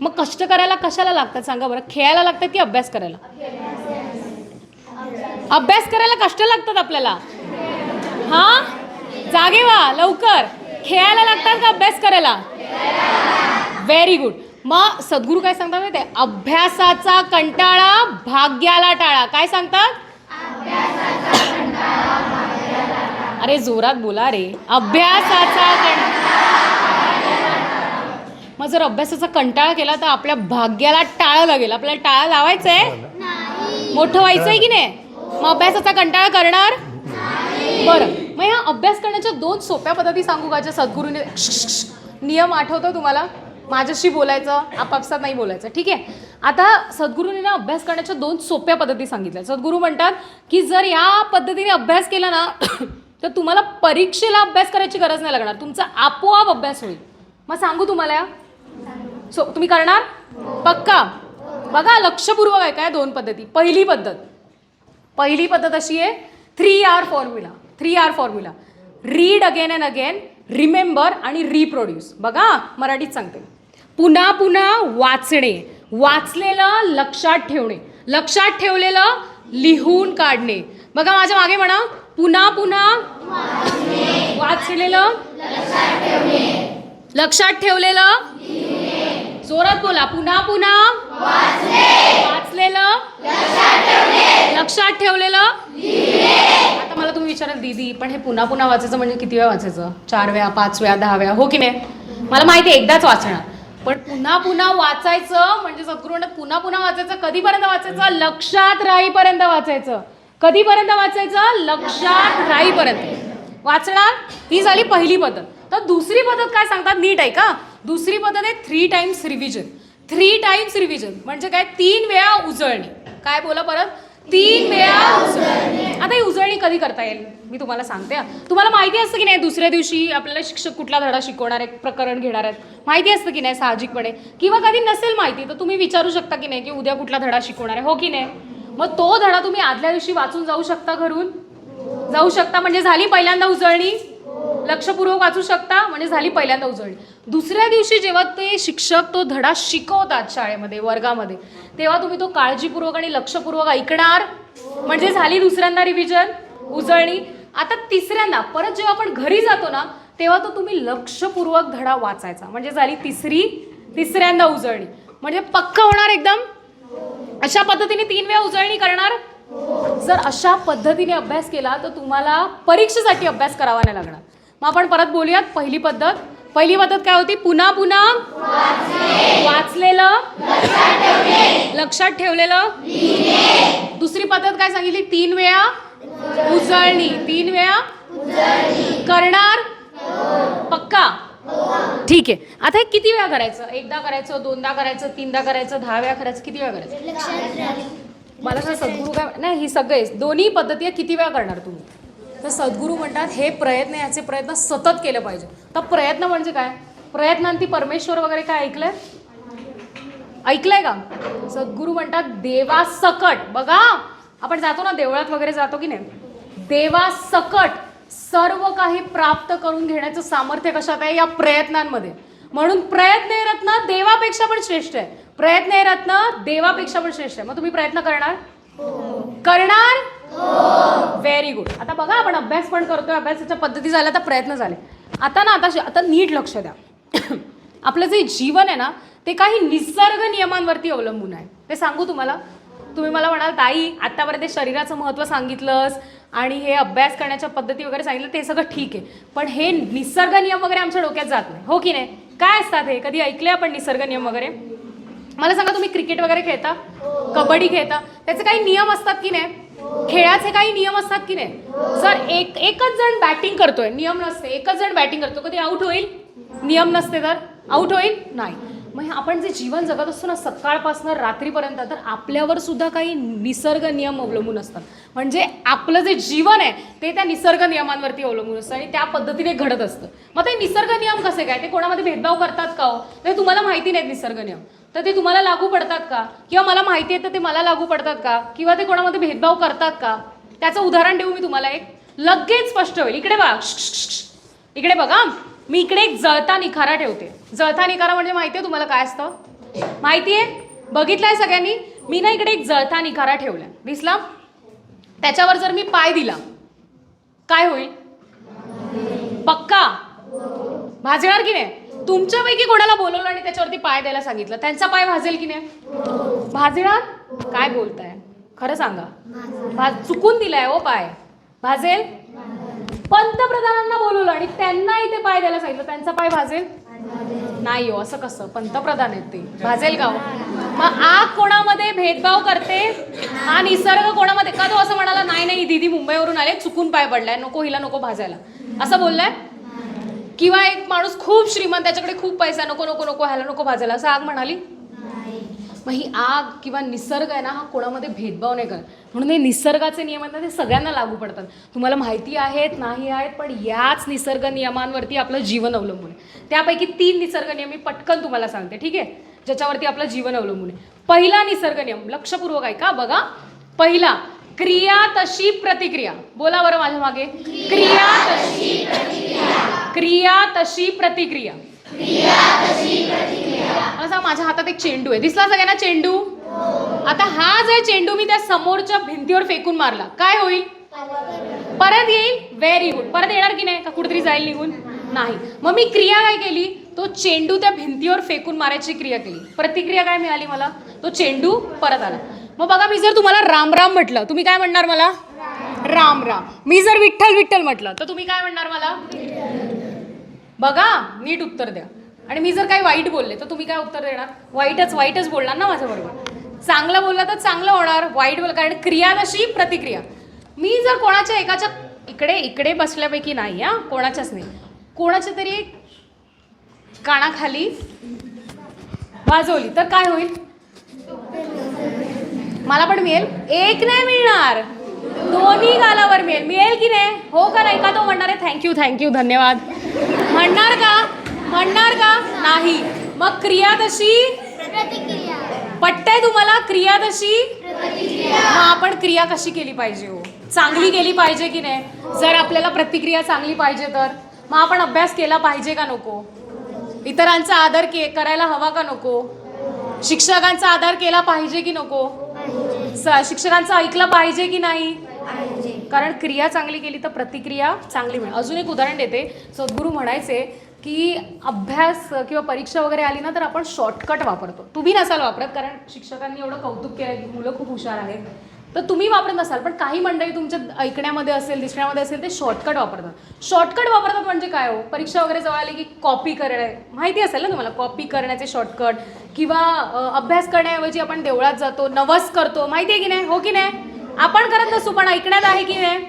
मग कष्ट करायला कशाला लागतात सांगा बरं? खेळायला लागतात की अभ्यास करायला? अभ्यास करायला कष्ट लागतात आपल्याला. हा, जागे व्हा लवकर. खेळायला लागतात का अभ्यास करायला? Very good. मग सद्गुरू काय सांगतात माहिती आहे? अभ्यासाचा कंटाळा भाग्याला टाळा. काय सांगतात? अरे जोरात बोला रे. अभ्यासाचा मग जर अभ्यासाचा कंटाळा केला तर आपल्या भाग्याला टाळं लागेल. आपल्याला टाळं लावायचंय, मोठं व्हायचंय की नाही? मग अभ्यासाचा कंटाळा करणार? बरं, मग ह्या अभ्यास करण्याच्या 2 सोप्या पद्धती सांगू का? ज्या सद्गुरूने नियम आठवतो तुम्हाला? माझ्याशी बोलायचं, आपापसात नाही बोलायचं, ठीक आहे? आता सद्गुरूने ना अभ्यास करण्याच्या 2 सोप्या पद्धती सांगितल्या. सद्गुरू म्हणतात की जर या पद्धतीने अभ्यास केला ना तर तुम्हाला परीक्षेला अभ्यास करायची गरज नाही लागणार, तुमचा आपोआप अभ्यास होईल. मग सांगू तुम्हाला या? तुम्ही करणार? पक्का? बघा, लक्षपूर्वक आहे काय 2 पद्धती. पहिली पद्धत अशी आहे 3R formula. 3R formula: read again and again, remember आणि रिप्रोड्यूस. बघा, मराठीत सांगते. पुन्हा पुन्हा वाचणे, वाचलेलं लक्षात ठेवणे, लक्षात ठेवलेलं लिहून काढणे. बघा माझ्या मागे म्हणा, पुन्हा पुन्हा वाचलेलं लक्षात ठेवलेलं. जोरात बोला, पुन्हा पुन्हा वाचलेलं लक्षात ठेवलेलं. आता मला तुम्ही विचाराल दीदी पण हे पुन्हा पुन्हा वाचायचं म्हणजे किती वेळा वाचायचं? 4 वेळा, 5 वेळा, 10 वेळा, हो की नाही? मला माहिती आहे एकदाच वाचणार, पण पुन्हा पुन्हा वाचायचं म्हणजे सद्गुरू म्हणतात पुन्हा पुन्हा वाचायचं. कधीपर्यंत वाचायचं? लक्षात राहीपर्यंत वाचायचं. कधीपर्यंत वाचायचं? लक्षात राहीपर्यंत वाचणार. ही झाली पहिली पद्धत. तर दुसरी पद्धत काय सांगतात नीट आहे का? दुसरी पद्धत आहे 3 टाइम्स रिव्हिजन. 3 टाइम्स रिव्हिजन म्हणजे काय? 3 वेळा उजळणी. काय बोला परत? 3 वेळा उजळणी. आता ही उजळणी कधी करता येईल मी तुम्हाला सांगते. तुम्हाला माहिती असतं की नाही दुसऱ्या दिवशी आपल्याला शिक्षक कुठला धडा शिकवणार आहे, प्रकरण घेणार आहेत, माहिती असतं की नाही साहजिकपणे. किंवा कधी नसेल माहिती तर तुम्ही विचारू शकता की नाही की उद्या कुठला धडा शिकवणार आहे, हो की नाही? मग तो धडा तुम्ही आदल्या दिवशी वाचून जाऊ शकता, घरून जाऊ शकता, म्हणजे झाली पहिल्यांदा उजळणी. लक्षपूर्वक वाचू शकता म्हणजे झाली पहिल्यांदा उजळणी. दुसऱ्या दिवशी जेव्हा ते शिक्षक तो धडा शिकवतात शाळेमध्ये, वर्गामध्ये, तेव्हा तुम्ही तो काळजीपूर्वक आणि लक्षपूर्वक ऐकणार म्हणजे झाली दुसऱ्यांदा रिव्हिजन, उजळणी. आता तिसऱ्यांदा परत जेव्हा आपण घरी जातो ना तेव्हा तो तुम्ही लक्षपूर्वक धडा वाचायचा म्हणजे झाली तिसऱ्यांदा उजळणी. म्हणजे पक्का होणार एकदम. अशा पद्धतीने 3 वेळा उजळणी करणार. जर अशा पद्धतीने अभ्यास केला तर तुम्हाला परीक्षेसाठी अभ्यास करावा नाही लागणार. मग आपण परत बोलूयात. पहिली पद्धत काय होती? पुन्हा पुन्हा वाचलेलं लक्षात ठेवलेलं. दुसरी पद्धत काय सांगितली? 3 वेळा उजळणी. 3 वेळा करणार. पक्का? ठीक आहे. आता हे किती वेळा करायचं? एकदा करायचं, 2दा करायचं, 3दा करायचं, 10 वेळा करायचं, किती वेळा करायचं? मला तर सद्गुरू काय नाही, ही सगळे दोन्ही पद्धती किती वेळा करणार तुम्ही? तर सद्गुरू म्हणतात हे प्रयत्न, याचे प्रयत्न सतत केले पाहिजे. तर प्रयत्न म्हणजे काय? प्रयत्नांती परमेश्वर वगैरे काय ऐकलंय का? सद्गुरू म्हणतात देवासकट. बघा आपण जातो ना देवळात वगैरे जातो की नाही, देवासकट सर्व काही प्राप्त करून घेण्याचं सामर्थ्य कशात आहे? या प्रयत्नांमध्ये. म्हणून प्रयत्न रत्न देवापेक्षा पण श्रेष्ठ आहे. प्रयत्न रत्न देवापेक्षा पण श्रेष्ठ आहे. मग तुम्ही प्रयत्न करणार? करणार? Very good. आता बघा आपण अभ्यास पण करतोय, अभ्यासाच्या पद्धती झाल्या, तर प्रयत्न झाले. आता नीट लक्ष द्या. आपलं जे जीवन आहे ना ते काही निसर्ग नियमांवरती अवलंबून आहे. ते सांगू तुम्हाला. तुम्ही मला म्हणाल ताई आतापर्यंत शरीराचं महत्त्व सांगितलंस आणि हे अभ्यास करण्याच्या पद्धती वगैरे सांगितलं ते सगळं ठीक आहे, पण हे निसर्ग नियम वगैरे आमच्या डोक्यात जात नाही, हो की नाही? काय असतात हे? कधी ऐकले आपण निसर्ग नियम वगैरे? मला सांगा, तुम्ही क्रिकेट वगैरे खेळता, कबड्डी खेळता, त्याचे काही नियम असतात की नाही? खेळाचे काही नियम असतात की नाही? जर एकच जण बॅटिंग करतोय, नियम नसते, एकच जण बॅटिंग करतो, कधी आउट होईल? नियम नसते तर आउट होईल? नाही. मग आपण जे जीवन जगत असतो ना सकाळपासून रात्रीपर्यंत, तर आपल्यावर सुद्धा काही निसर्ग नियम अवलंबून असतात. म्हणजे आपलं जे जीवन आहे ते त्या निसर्ग नियमांवरती अवलंबून असतं आणि त्या पद्धतीने घडत असतं. मग ते निसर्ग नियम कसे काय? ते कोणामध्ये भेदभाव करतात का हो? ते तुम्हाला माहिती नाहीत निसर्ग नियम, तर ते तुम्हाला लागू पडतात का? किंवा मला माहिती आहे तर ते मला लागू पडतात का? किंवा ते कोणामध्ये भेदभाव करतात का? त्याचं उदाहरण देऊ मी तुम्हाला एक, लगेच स्पष्ट होईल. इकडे बघा, इकडे बघा, मी इकडे एक जळता निखारा ठेवते. जळता निखारा म्हणजे माहिती आहे तुम्हाला काय असतं? माहिती आहे? बघितलंय सगळ्यांनी? मी ना इकडे एक जळता निखारा ठेवलाय, दिसला? त्याच्यावर जर मी पाय दिला काय होईल? पक्का भाजणार की नाही? तुमच्यापैकी कोणाला बोलवलं आणि त्याच्यावरती पाय द्यायला सांगितलं, त्यांचा पाय भाजेल की नाही? भाजणार? काय बोलताय? खरं सांगा. चुकून दिलाय हो पाय, भाजेल? पंतप्रधानांना बोलवलं आणि त्यांना इथे पाय द्यायला सांगितलं, त्यांचा पाय भाजेल? नाही हो. असं कसं? पंतप्रधान आहेत ते, भाजेल का हो? मग आग कोणामध्ये भेदभाव करते? हा निसर्ग कोणामध्ये? का तो असं म्हणाला नाही नाही दीदी मुंबईवरून आले, चुकून पाय पडलाय, नको हिला नको भाजायला, असं बोललाय? किंवा एक माणूस खूप श्रीमंत, त्याच्याकडे खूप पैसा, नको नको नको ह्याला नको भाजायला, असं आग म्हणाली? मग ही आग किंवा निसर्ग आहे ना, हा कोणामध्ये भेदभाव नाही करत. म्हणून हे निसर्गाचे नियम आहेत ना ते सगळ्यांना लागू पडतात. तुम्हाला माहिती आहेत नाही आहेत, पण याच निसर्ग नियमांवरती आपलं जीवन अवलंबून आहे. त्यापैकी 3 निसर्ग नियम मी पटकन तुम्हाला सांगते, ठीक आहे, ज्याच्यावरती आपलं जीवन अवलंबून आहे. पहिला निसर्ग नियम, लक्षपूर्वक ऐका बघा. पहिला, क्रिया तशी प्रतिक्रिया. बोला बरं माझ्या मागे, क्रिया तशी प्रतिक्रिया. क्रिया तशी प्रतिक्रिया. क्रिया तशी प्रतिक्रिया. आता सांग, माझ्या हातात एक चेंडू आहे, दिसला सगळ्यांना चेंडू? आता हा जर चेंडू मी त्या समोरच्या भिंतीवर फेकून मारला, काय होईल? परत येईल. Very good. परत येणार की नाही? का कुठेतरी जाईल निघून? नाही. मग मी क्रिया काय केली? तो चेंडू त्या भिंतीवर फेकून मारायची क्रिया केली. प्रतिक्रिया काय मिळाली मला? तो चेंडू परत आला. मग बघा, मी जर तुम्हाला राम राम म्हटलं, तुम्ही काय म्हणणार मला? राम राम. मी जर विठ्ठल विठ्ठल म्हटलं तर तुम्ही काय म्हणणार मला? बघा, नीट उत्तर द्या. आणि मी जर काही वाईट बोलले तर तुम्ही काय उत्तर देणार? वाईटच बोलणार ना माझ्याबरोबर. चांगलं बोललं तर चांगलं होणार, वाईट बोल, कारण क्रिया तशी प्रतिक्रिया. मी जर कोणाच्या एकाच्या इकडे बसल्यापैकी नाही, हा कोणाच्याच नाही, कोणाच्या तरी कानाखाली वाजवली तर काय होईल? मला पण मिळेल? एक नाही मिळणार, दोन्ही गालावर मिळेल. मिळेल की नाही? हो का नाही? का तो म्हणणार आहे थँक्यू धन्यवाद म्हणणार का? म्हणणार का? नाही. मग क्रिया तशी पटतंय तुम्हाला? क्रिया तशी. मग आपण क्रिया कशी केली पाहिजे? हो, चांगली केली पाहिजे की नाही? जर आपल्याला प्रतिक्रिया चांगली पाहिजे तर मग आपण अभ्यास केला पाहिजे का नको? इतरांचा आदर करायला हवा का नको? शिक्षकांचा आदर केला पाहिजे की नको? शिक्षकांचं ऐकलं पाहिजे की नाही? कारण क्रिया चांगली केली तर प्रतिक्रिया चांगली मिळेल. अजून एक उदाहरण देते. सद्गुरू म्हणायचे की अभ्यास किंवा परीक्षा वगैरे आली ना तर आपण शॉर्टकट वापरतो. तुम्ही नसाल वापरत, कारण शिक्षकांनी एवढं कौतुक केलं की मुलं खूप हुशार आहेत, तर तुम्ही वापरत नसाल. पण काही मंडळी तुमच्या ऐकण्यामध्ये असेल, दिसण्यामध्ये असेल, ते शॉर्टकट वापरतात. शॉर्टकट वापरतात म्हणजे काय हो? परीक्षा वगैरे जवळ आली की कॉपी करणे, माहिती असेल ना तुम्हाला, कॉपी करण्याचे शॉर्टकट. किंवा अभ्यास करण्याऐवजी आपण देवळात जातो, नवस करतो, माहिती आहे की नाही? हो की नाही? आपण करत नसतो पण ऐकण्यात आहे की नाही?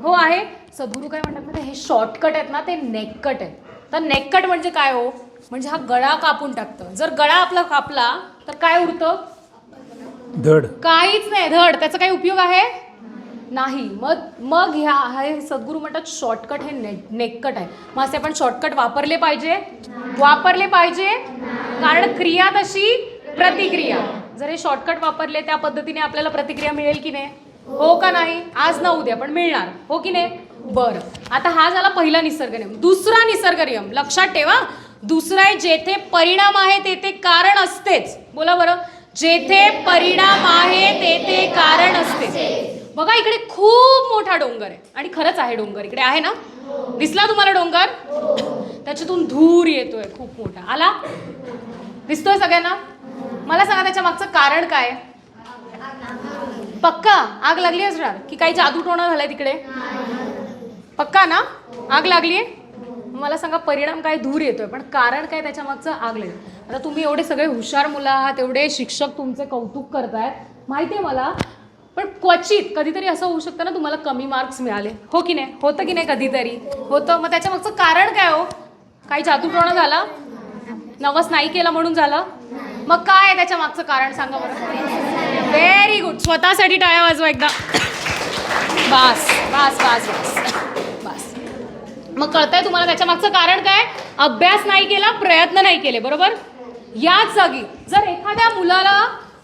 हो आहे. सद्गुरू काय म्हणतात ना, हे शॉर्टकट आहेत ना, ते नेककट आहेत. तर नेककट म्हणजे काय हो? म्हणजे हा गळा कापून टाकतं. जर गळा आपला कापला तर काय उरतं? धड. काहीच नाही, धड. त्याचा काही उपयोग आहे? नाही. मग हे सद्गुरू म्हणतात शॉर्टकट हे नेककट आहे. मग असे आपण शॉर्टकट वापरले पाहिजे? कारण क्रिया तशी प्रतिक्रिया. जर हे शॉर्टकट वापरले त्या पद्धतीने आपल्याला प्रतिक्रिया मिळेल की नाही? हो का नाही? आज ना उद्या पण मिळणार, हो की नाही? बरं, आता हा झाला पहिला निसर्ग नियम. दुसरा निसर्ग नियम लक्षात ठेवा. दुसरा आहे, जेथे परिणाम आहे तेथे कारण असतेच. बोला बरं. जेथे परिणाम आहे तेथे कारण असते. बघा, इकडे खूप मोठा डोंगर आहे आणि खरंच आहे डोंगर. इकडे आहे ना? दिसला तुम्हाला डोंगर? त्याच्यातून धूर येतोय खूप मोठा. आला? दिसतोय सगळ्यांना? मला सांगा त्याच्या मागचं कारण काय? पक्का आग लागली असणार की काही जादूटोणा झालाय तिकडे? पक्का ना? आग लागलीये. मला सांगा परिणाम काय? धूर येतोय. पण कारण काय त्याच्या मागचं? आग लागली. आता तुम्ही एवढे सगळे हुशार मुलं आहात, एवढे शिक्षक तुमचे कौतुक करतायत, माहिती आहे मला. पण क्वचित कधीतरी असं होऊ शकतं ना, तुम्हाला कमी मार्क्स मिळाले, हो की नाही? होतं की नाही? कधीतरी होतं. मग त्याच्या मागचं कारण काय हो? काही जादूटोणा झाला? नवस नाही केला म्हणून झालं? मग काय आहे त्याच्या मागचं कारण? सांगा बरं. Very good. स्वतःसाठी टाळ्या वाजवा एकदा. बस बस बस बस बस. मग कळतंय तुम्हाला त्याच्या मागचं कारण काय? अभ्यास नाही केला, प्रयत्न नाही केले, बरोबर? याच जागी जर एखाद्या मुलाला,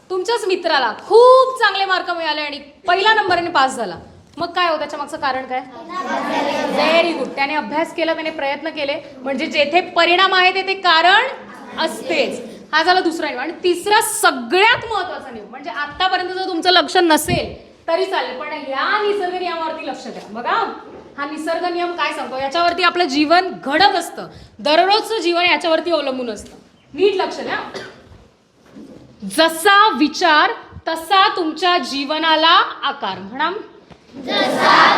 तुमच्याच मित्राला खूप चांगले मार्क मिळाले आणि पहिला नंबरने पास झाला, मग काय हो? त्याच्या मागचं कारण काय? Very good. त्याने अभ्यास केला, त्याने प्रयत्न केले. म्हणजे जेथे परिणाम आहे तेथे कारण असतेच. हा झाला दुसरा नियम. आणि तिसरा सगळ्यात महत्वाचा नियम, म्हणजे आतापर्यंत जर तुमचं लक्ष नसेल तरी चालेल, पण या निसर्ग नियमावरती लक्ष द्या. बघा, हा निसर्ग नियम काय सांगतो? याच्यावरती आपलं जीवन घडत असतं. दररोजचं जीवन याच्यावरती अवलंबून असतं. नीट लक्ष द्या. जसा विचार तसा तुमच्या जीवनाला आकार. म्हणा. जसा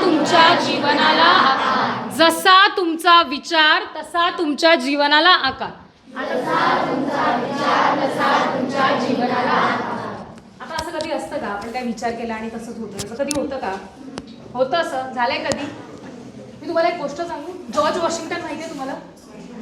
तुमच्या जीवनाला आकार. जसा तुमचा विचार तसा तुमच्या जीवनाला आकार. आता असं कधी असतं का? आपण काय विचार केला आणि तसंच होतं? असं कधी होतं का? होतं असं? झालंय कधी? मी तुम्हाला एक गोष्ट सांगू. जॉर्ज वॉशिंग्टन माहिती आहे तुम्हाला?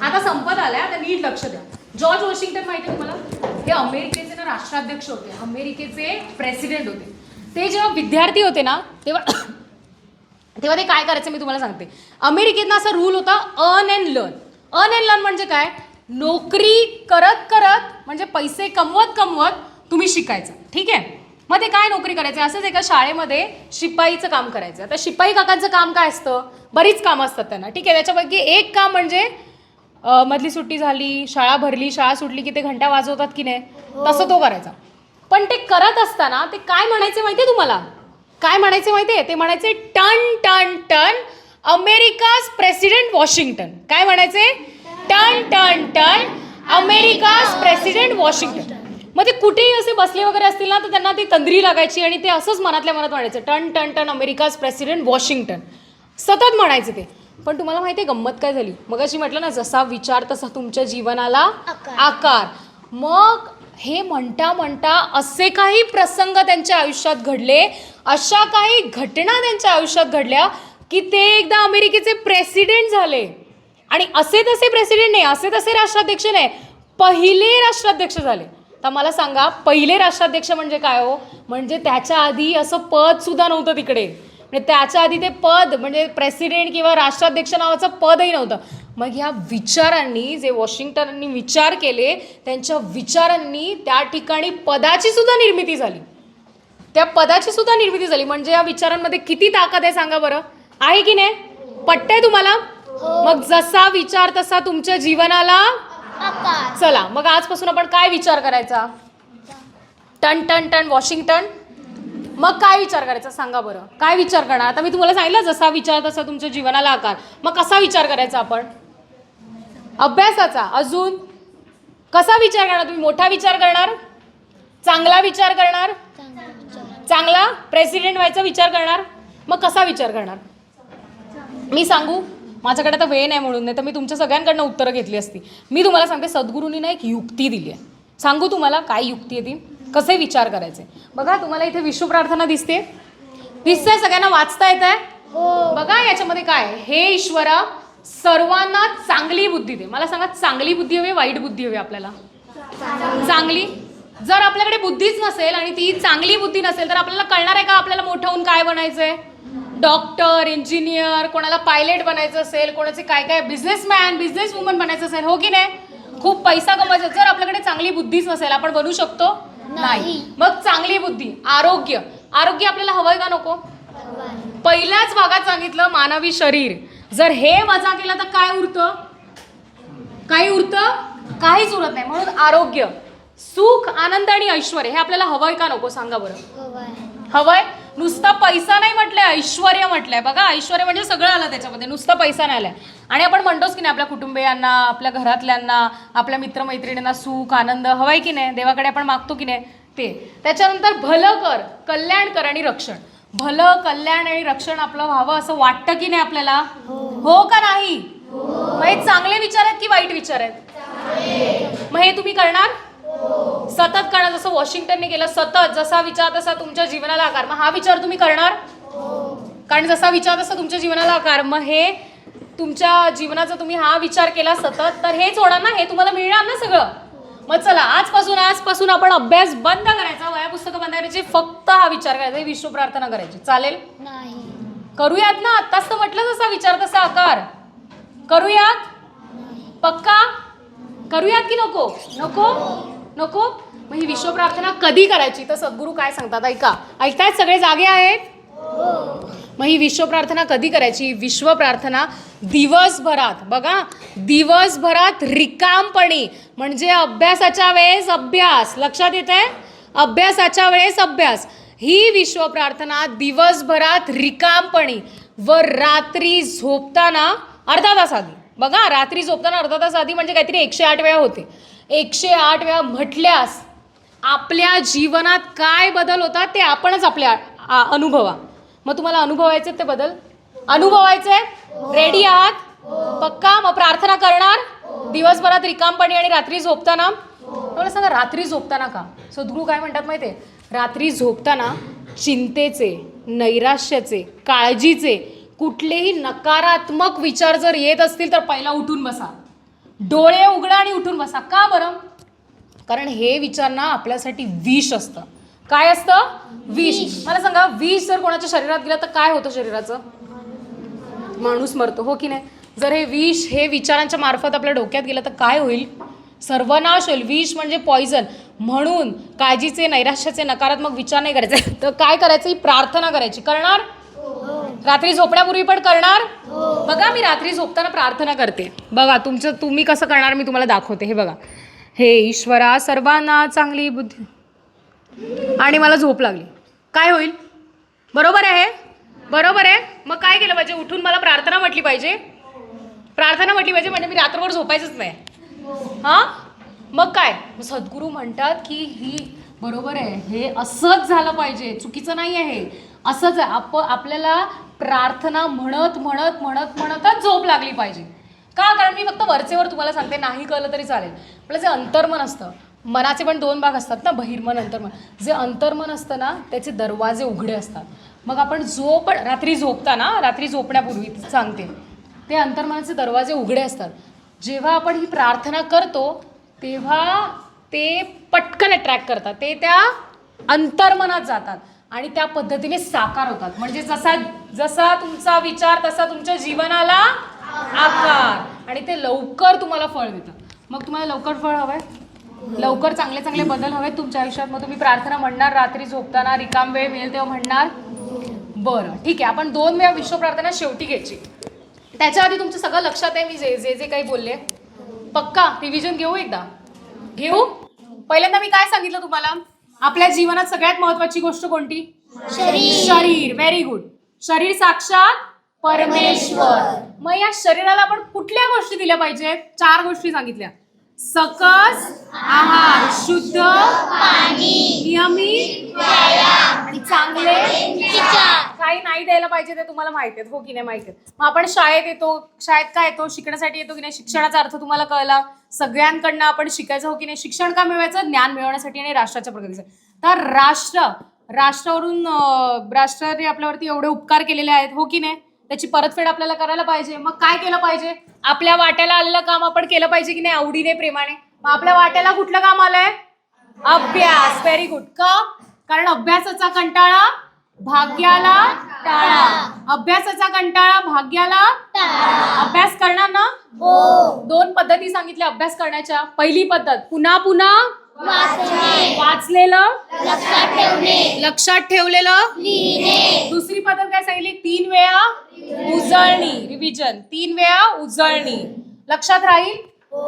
आता संपत आलाय, आता नीट लक्ष द्या. जॉर्ज वॉशिंग्टन माहिती आहे तुम्हाला? हे अमेरिकेचे ना राष्ट्राध्यक्ष होते, अमेरिकेचे प्रेसिडेंट होते. ते जेव्हा विद्यार्थी होते ना तेव्हा ते काय करायचं मी तुम्हाला सांगते. अमेरिकेत ना असा रूल होता, earn and learn. Earn and learn म्हणजे काय? नोकरी करत करत, म्हणजे पैसे कमवत तुम्ही शिकायचं. ठीक आहे? मग ते काय नोकरी करायचं? असंच एका शाळेमध्ये शिपाईचं काम करायचं. आता शिपाई काकांचं काम काय असतं? बरीच कामं असतात त्यांना. ठीक आहे? त्याच्यापैकी एक काम म्हणजे मधली सुट्टी झाली, शाळा भरली, शाळा सुटली की ते घंटा वाजवतात की नाही, तसं तो करायचा. पण ते करत असताना ते काय म्हणायचे माहितीये तुम्हाला? काय म्हणायचे माहितीये? ते म्हणायचे टन टन टन अमेरिकाज प्रेसिडेंट वॉशिंग्टन. काय म्हणायचे? टन टन टन अमेरिकाज प्रेसिडेंट वॉशिंग्टन. मग ते कुठेही असे बसले वगैरे असतील ना तर त्यांना ती तंद्री लागायची आणि ते असंच मनातल्या मनात म्हणायचं टन टन टन अमेरिकाज प्रेसिडेंट वॉशिंग्टन, सतत म्हणायचे ते. पण तुम्हाला माहिती आहे गंमत काय झाली? मग अशी म्हटलं ना, जसा विचार तसा तुमच्या जीवनाला आकार. मग हे म्हणता म्हणता असे काही प्रसंग त्यांच्या आयुष्यात घडले, अशा काही घटना त्यांच्या आयुष्यात घडल्या की ते एकदा अमेरिकेचे प्रेसिडेंट झाले. आणि असे तसे प्रेसिडेंट नाही, असे तसे राष्ट्राध्यक्ष नाही, पहिले राष्ट्राध्यक्ष झाले. तर मला सांगा, पहिले राष्ट्राध्यक्ष म्हणजे काय हो? म्हणजे त्याच्या आधी असं पद सुद्धा नव्हतं तिकडे. म्हणजे त्याच्या आधी ते पद म्हणजे प्रेसिडेंट किंवा राष्ट्राध्यक्ष नावाचं पदही नव्हतं. मग ह्या विचारांनी जे वॉशिंग्टननी विचार केले, त्यांच्या विचारांनी त्या ठिकाणी पदाची सुद्धा निर्मिती झाली. त्या पदाची सुद्धा निर्मिती झाली. म्हणजे या विचारांमध्ये किती ताकद आहे सांगा बरं, आहे की नाही? पटतंय तुम्हाला? मग जसा विचार तसा तुमच्या जीवनाला आकार. चला मग आजपासून आपण काय विचार करायचा? टन टन टन वॉशिंग्टन. मग काय विचार करायचा सांगा बरं? काय विचार करणार? आता मी तुम्हाला सांगितलं जसा विचार तसा तुमच्या जीवनाला आकार. मग कसा विचार करायचा आपण? अभ्यासाचा. अजून कसा विचार करणार तुम्ही? मोठा विचार करणार? चांगला विचार करणार? चांगला प्रेसिडेंट व्हायचा विचार करणार? मग कसा विचार करणार? मी सांगू? माझ्याकडे आता वेळ नाही म्हणून, नाही तर मी तुमच्या सगळ्यांकडनं उत्तरं घेतली असती. मी तुम्हाला सांगते, सद्गुरूंनी ना एक युक्ती दिली आहे. सांगू तुम्हाला काय युक्ती आहे ती? कसे विचार करायचे? बघा तुम्हाला इथे विश्वप्रार्थना दिसते, दिसतंय? सगळ्यांना वाचता येत आहे? बघा याच्यामध्ये काय, हे ईश्वरा सर्वांना चांगली बुद्धी दे. मला सांगा, चांगली बुद्धी हवी वाईट बुद्धी हवी आपल्याला? चांगली. जर आपल्याकडे बुद्धीच नसेल आणि ती चांगली बुद्धी नसेल तर आपल्याला कळणार आहे का आपल्याला मोठं होऊन काय बनायचंय? डॉक्टर, इंजिनियर, कोणाला पायलट बनायचं असेल, कोणाचे काय काय बिझनेसमॅन, बिझनेसवुमन बनायचं असेल, हो की नाही? खूप पैसा कमवायचा. जर आपल्याकडे चांगली बुद्धीच नसेल आपण बनू शकतो? नाही. मग चांगली बुद्धी, आरोग्य. आरोग्य आपल्याला हवंय का नको? पहिल्याच भागात सांगितलं मानवी शरीर. जर हे वजा केलं तर काय उरतं? काही उरतं? काहीच उरत नाही. म्हणून आरोग्य, सुख, आनंद आणि ऐश्वर हे आपल्याला हवंय का नको सांगा बरं? हवंय. नुसता पैसा नाही म्हटलंय, ऐश्वर्य म्हटलंय. बघा ऐश्वर्य म्हणजे सगळं आलं त्याच्यामध्ये, नुसता पैसा नाही आलाय. आणि आपण म्हणतोच की नाही आपल्या कुटुंबियांना, आपल्या घरातल्यांना, आपल्या मित्रमैत्रिणींना सुख आनंद हवाय की नाही? देवाकडे आपण मागतो की नाही? ते. त्याच्यानंतर भलं कर, कल्याण कर आणि रक्षण. भलं, कल्याण आणि रक्षण आपलं व्हावं असं वाटतं की नाही आपल्याला? हो का नाही? मग हे चांगले विचार आहेत की वाईट विचार आहेत? मग हे तुम्ही करणार? सतत करणार, जसं वॉशिंग्टनने केलं. सतत जसा विचार तसा तुमच्या जीवनाला आकार. मग हा विचार तुम्ही करणार? कारण जसा विचार तसा तुमच्या जीवनाला आकार. मग हे तुमच्या जीवनाचा तुम्ही हा विचार केला सतत तर हेच होणार ना, हे तुम्हाला मिळणार ना सगळं. मग चला आजपासून आपण अभ्यास बंद करायचा, वह्या पुस्तकं बंद करायची, फक्त हा विचार करायचा, विश्व प्रार्थना करायची. चालेल? करूयात ना? आत्ताच तर म्हटलं जसा विचार तसा आकार. करूयात? पक्का? करूयात की नको? नको? नको. मग ही विश्व प्रार्थना कधी करायची? तर सद्गुरू काय सांगतात ऐका. ऐकतायत सगळे? जागे आहेत? मग ही विश्व प्रार्थना कधी करायची? विश्व प्रार्थना दिवसभरात. बघा दिवसभरात रिकामपणी, म्हणजे अभ्यासाच्या वेळेस अभ्यास. लक्षात येत आहे? अभ्यासाच्या वेळेस अभ्यास. ही विश्व प्रार्थना दिवसभरात रिकामपणी व रात्री झोपताना अर्धा तास आधी. बघा रात्री झोपताना अर्धा तास आधी म्हणजे काहीतरी 108 वेळा होते. 108 वेळा म्हटल्यास आपल्या जीवनात काय बदल होतात ते आपणच आपल्या अनुभवा. मग तुम्हाला अनुभवायचे ते बदल? अनुभवायचे? रेडी आहात? पक्का? मग प्रार्थना करणार दिवसभरात रिकामपणी आणि रात्री झोपताना? मला सांगा रात्री झोपताना का? सद्गुरू काय म्हणतात माहिती आहे? रात्री झोपताना चिंतेचे, नैराश्याचे, काळजीचे कुठलेही नकारात्मक विचार जर येत असतील तर पहिला उठून बसा, डोळे उघडा आणि उठून बसा. का बरं? कारण हे विचार ना आपल्यासाठी विष असतं. काय असतं? विष. मला सांगा, विष जर कोणाच्या शरीरात गेलं तर काय होतं शरीराचं? माणूस मरतो, हो की नाही? जर हे विष हे विचारांच्या मार्फत आपल्या डोक्यात गेलं तर काय होईल? सर्वनाश होईल. विष म्हणजे पॉइझन. म्हणून काळजीचे, नैराश्याचे, नकारात्मक विचार नाही करायचे. तर काय करायचं? ही प्रार्थना करायची. करणार? रात्री झोपण्यापूर्वी पण करणार. बघा मी रात्री झोपताना प्रार्थना करते. बघा तुम्ही कसं करणार मी तुम्हाला दाखवते. हे बघा, हे ईश्वरा सर्वांना चांगली बुद्धी, आणि मला झोप लागली, काय होईल? बरोबर आहे, बरोबर आहे. मग काय केलं पाहिजे? उठून मला प्रार्थना म्हटली पाहिजे. प्रार्थना म्हटली पाहिजे म्हणजे मी रात्रभर झोपायचंच नाही. हां, मग काय? सद्गुरू म्हणतात की ही बरोबर आहे, हे असंच झालं पाहिजे, चुकीचं नाही आहे हे, असंच आहे. आपल्याला प्रार्थना म्हणत म्हणत म्हणत म्हणतच झोप लागली पाहिजे. का? कारण मी फक्त वरचेवर तुम्हाला सांगते, नाही कळलं तरी चालेल. आपलं जे अंतर्मन असतं, मनाचे पण 2 भाग असतात ना, बहिर्मन अंतर्मन. जे अंतर्मन असतं ना त्याचे दरवाजे उघडे असतात. मग आपण रात्री झोपताना, रात्री झोपण्यापूर्वी सांगते, ते अंतर्मनाचे दरवाजे उघडे असतात. जेव्हा आपण ही प्रार्थना करतो तेव्हा ते पटकन अट्रॅक्ट करतात, ते त्या अंतर्मनात जातात आणि त्या पद्धतीने साकार होतात. म्हणजे जसा तुमचा विचार तसा तुमच्या जीवनाला आकार, आणि ते लवकर तुम्हाला फळ देतात. मग तुम्हाला लवकर फळ हवंय, लवकर चांगले चांगले बदल हवेत तुमच्या आयुष्यात. मग तुम्ही प्रार्थना म्हणणार, रात्री झोपताना रिकाम वेळ मिळेल तेव्हा म्हणणार. बरं, ठीक आहे. आपण 2 वेळा विश्व प्रार्थना शेवटी घ्यायची. त्याच्या आधी तुमचं सगळं लक्षात आहे मी जे जे काही बोलले? पक्का रिव्हिजन घेऊ, एकदा घेऊ. पहिल्यांदा मी काय सांगितलं तुम्हाला? आपल्या जीवनात सगळ्यात महत्वाची गोष्ट कोणती? शरीर. Very good. शरीर साक्षात परमेश्वर. मग या शरीराला आपण कुठल्या गोष्टी दिल्या पाहिजेत? 4 गोष्टी सांगितल्या. सकस आहार, शुद्ध पाणी, नियमित आणि चांगले विचार. काही नाही द्यायला पाहिजे ते तुम्हाला माहिती आहे, हो की नाही माहिती आहे? मग आपण शाळेत येतो, शाळेत काय येतो? शिकण्यासाठी येतो की नाही? शिक्षणाचा अर्थ तुम्हाला कळला. सगळ्यांकडनं आपण शिकायचं, हो की नाही? शिक्षण का मिळवायचं? ज्ञान मिळवण्यासाठी आणि राष्ट्राच्या प्रगतीसाठी. तर राष्ट्रावरून राष्ट्राने आपल्यावरती एवढे उपकार केलेले आहेत, हो की नाही? त्याची परतफेड आपल्याला करायला पाहिजे. मग काय केलं पाहिजे? आपल्या वाट्याला आलेलं काम आपण केलं पाहिजे की नाही, आवडीने, प्रेमाने. मग आपल्या वाट्याला कुठलं काम आलंय? अभ्यास. Very good. का? कारण अभ्यासाचा कंटाळा भाग्याला टाळा. अभ्यासाचा कंटाळा भाग्याला टाळा. अभ्यास करणार ना? 2 पद्धती सांगितल्या अभ्यास करण्याच्या. पहिली पद्धत, पुन्हा पुन्हा वाचलेलं, लक्षात ठेवलेलं. दुसरी पद्धत काय सांगितली? 3 वेळा उजळणी, रिव्हिजन. 3 वेळा उजळणी, लक्षात राहील.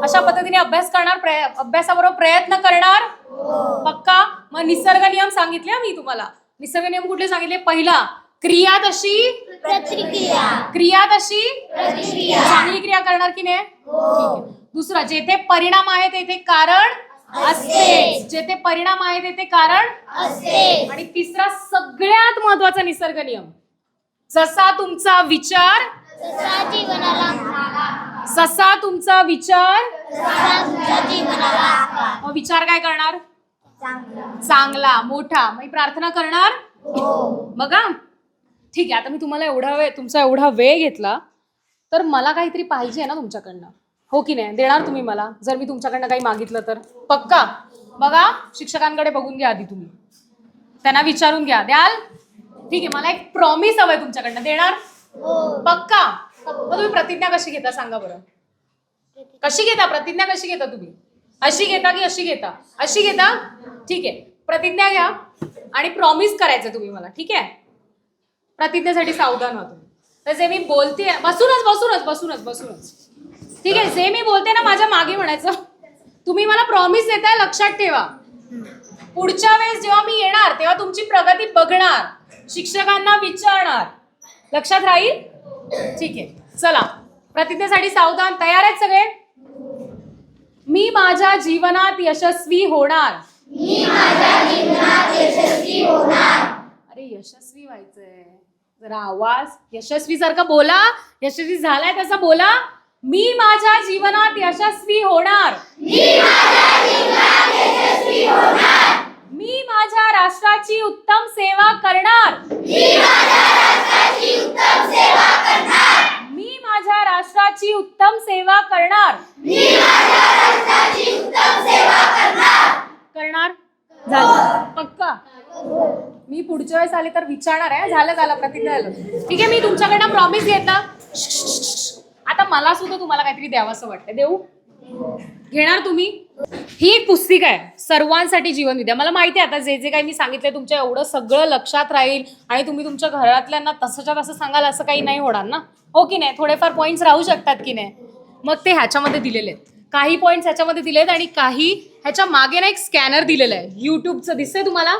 अशा पद्धतीने अभ्यास करणार, अभ्यासाबरोबर प्रयत्न करणार. पक्का? मग निसर्ग नियम सांगितले मी तुम्हाला. निसर्ग नियम कुठले सांगितले? पहिला, क्रिया तशी प्रतिक्रिया. क्रिया तशी प्रतिक्रिया. चांगली क्रिया करणार की नाही? ठीक आहे. दुसरा, जेथे परिणाम आहे तेथे कारण असते. जेथे परिणाम आहे तेथे कारण असते. आणि तिसरा, सगळ्यात महत्वाचा निसर्ग नियम, जसा तुमचा विचार तसा तुमचा विचार. मग विचार काय करणार? चांगला, मोठा. मग प्रार्थना करणार. बघा, ठीक आहे. आता मी तुम्हाला तुमचा एवढा वेळ घेतला, तर मला काहीतरी पाहिजे ना तुमच्याकडनं, हो की नाही? देणार तुम्ही मला जर मी तुमच्याकडनं काही मागितलं तर? पक्का? बघा, शिक्षकांकडे बघून घ्या आधी, तुम्ही त्यांना विचारून घ्या, द्याल? ठीक आहे. मला एक प्रॉमिस हवंय तुमच्याकडनं, देणार? पक्का? मग तुम्ही प्रतिज्ञा कशी घेता सांगा बरं? कशी घेता प्रतिज्ञा? कशी घेता तुम्ही? अशी घेता की अशी घेता? अशी घेता. ठीक आहे. प्रतिज्ञा घ्या आणि प्रॉमिस करायचं तुम्ही मला, ठीक आहे? प्रतिज्ञेसाठी सावधान व्हा तुम्ही. तर जे मी बोलते, बसूनच ठीक आहे, जे मी बोलते ना माझ्या मागे म्हणायचं. तुम्ही मला प्रॉमिस देताय, लक्षात ठेवा. पुढच्या वेळेस जेव्हा मी येणार तेव्हा तुमची प्रगती बघणार, शिक्षकांना विचारणार. लक्षात राहील? ठीक आहे. चला, प्रतिज्ञेसाठी सावधान. तयार आहेत सगळे? मी माझ्या जीवनात यशस्वी होणार. अरे यशस्वी व्हायचंय, जरा आवाज यशस्वी सारखा बोला. यशस्वी झालाय तसं बोला. मी माझ्या जीवनात यशस्वी होणार. मी माझ्या राष्ट्राची उत्तम सेवा करणार. मी माझ्या राष्ट्राची उत्तम सेवा करणार. करणार. झालं? पक्का? मी पुढच्या वेळेस आले तर विचारणार आहे. झालं प्रतिज्ञा झालं. ठीक आहे. मी तुमच्याकडनं प्रॉमिस घेतला. आता मला सुद्धा तुम्हाला काहीतरी द्यावंसं वाटतं. देऊ? घेणार तुम्ही? ही एक पुस्तिका आहे, सर्वांसाठी जीवनविद्या. मला माहिती आहे आता जे जे काही मी सांगितलं तुमच्या एवढं सगळं लक्षात राहील आणि तुम्ही तुमच्या घरातल्यांना तसंच्या तसं सांगाल असं काही नाही होणार ना, हो की नाही? थोडेफार पॉईंट्स राहू शकतात की नाही? मग ते ह्याच्यामध्ये दिलेले आहेत. काही पॉईंट्स ह्याच्यामध्ये दिलेत आणि काही ह्याच्या मागे ना एक स्कॅनर दिलेलं आहे यूट्यूबचं, दिसतंय तुम्हाला?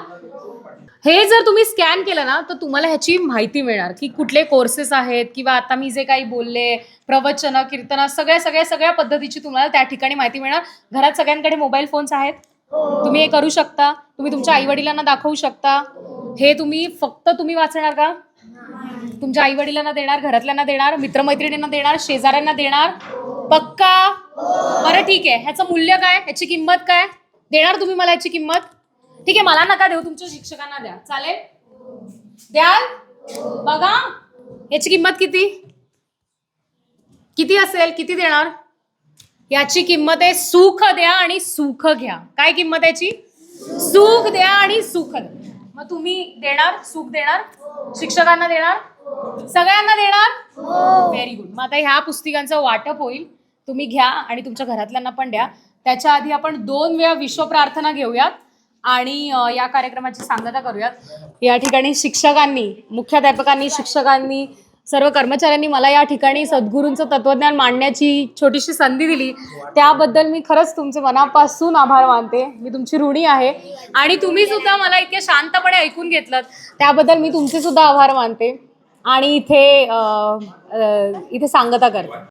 हे जर तुम्ही स्कॅन केलं ना तर तुम्हाला ह्याची माहिती मिळणार की कुठले कोर्सेस आहेत किंवा आता मी जे काही बोलले प्रवचन कीर्तन सगळ्या पद्धतीची तुम्हाला त्या ठिकाणी माहिती मिळणार. घरात सगळ्यांकडे मोबाईल फोन्स आहेत, तुम्ही हे करू शकता. तुम्ही तुमच्या आई वडिलांना दाखवू शकता. हे तुम्ही वाचणार का? तुमच्या आई वडिलांना देणार, घरातल्यांना देणार, मित्रमैत्रिणींना देणार, शेजाऱ्यांना देणार, पक्का? बरं ठीक आहे. ह्याचं मूल्य काय, ह्याची किंमत काय देणार तुम्ही मला? ह्याची किंमत ठीक आहे, मला नका देऊ, तुमच्या शिक्षकांना द्या, चालेल? द्याल? बघा याची किंमत किती असेल, किती देणार? याची किंमत आहे सुख द्या आणि सुख घ्या. काय किंमत याची? सुख द्या आणि सुख द्या. मग तुम्ही देणार, सुख देणार, शिक्षकांना देणार, सगळ्यांना देणार? Very good. मग आता ह्या पुस्तिकांचं वाटप होईल, तुम्ही घ्या आणि तुमच्या घरातल्यांना पण द्या. त्याच्या आधी आपण 2 वेळा विश्व प्रार्थना घेऊयात आणि या कार्यक्रमाची सांगता करूयात. या ठिकाणी शिक्षकांनी, मुख्याध्यापकांनी, शिक्षकांनी, सर्व कर्मचाऱ्यांनी मला या ठिकाणी सद्गुरूंचं तत्वज्ञान मांडण्याची छोटीशी संधी दिली, त्याबद्दल मी खरंच तुमचे मनापासून आभार मानते. मी तुमची ऋणी आहे आणि तुम्ही सुद्धा मला इतके शांतपणे ऐकून घेतलं त्याबद्दल मी तुमचे सुद्धा आभार मानते आणि इथे सांगता करते.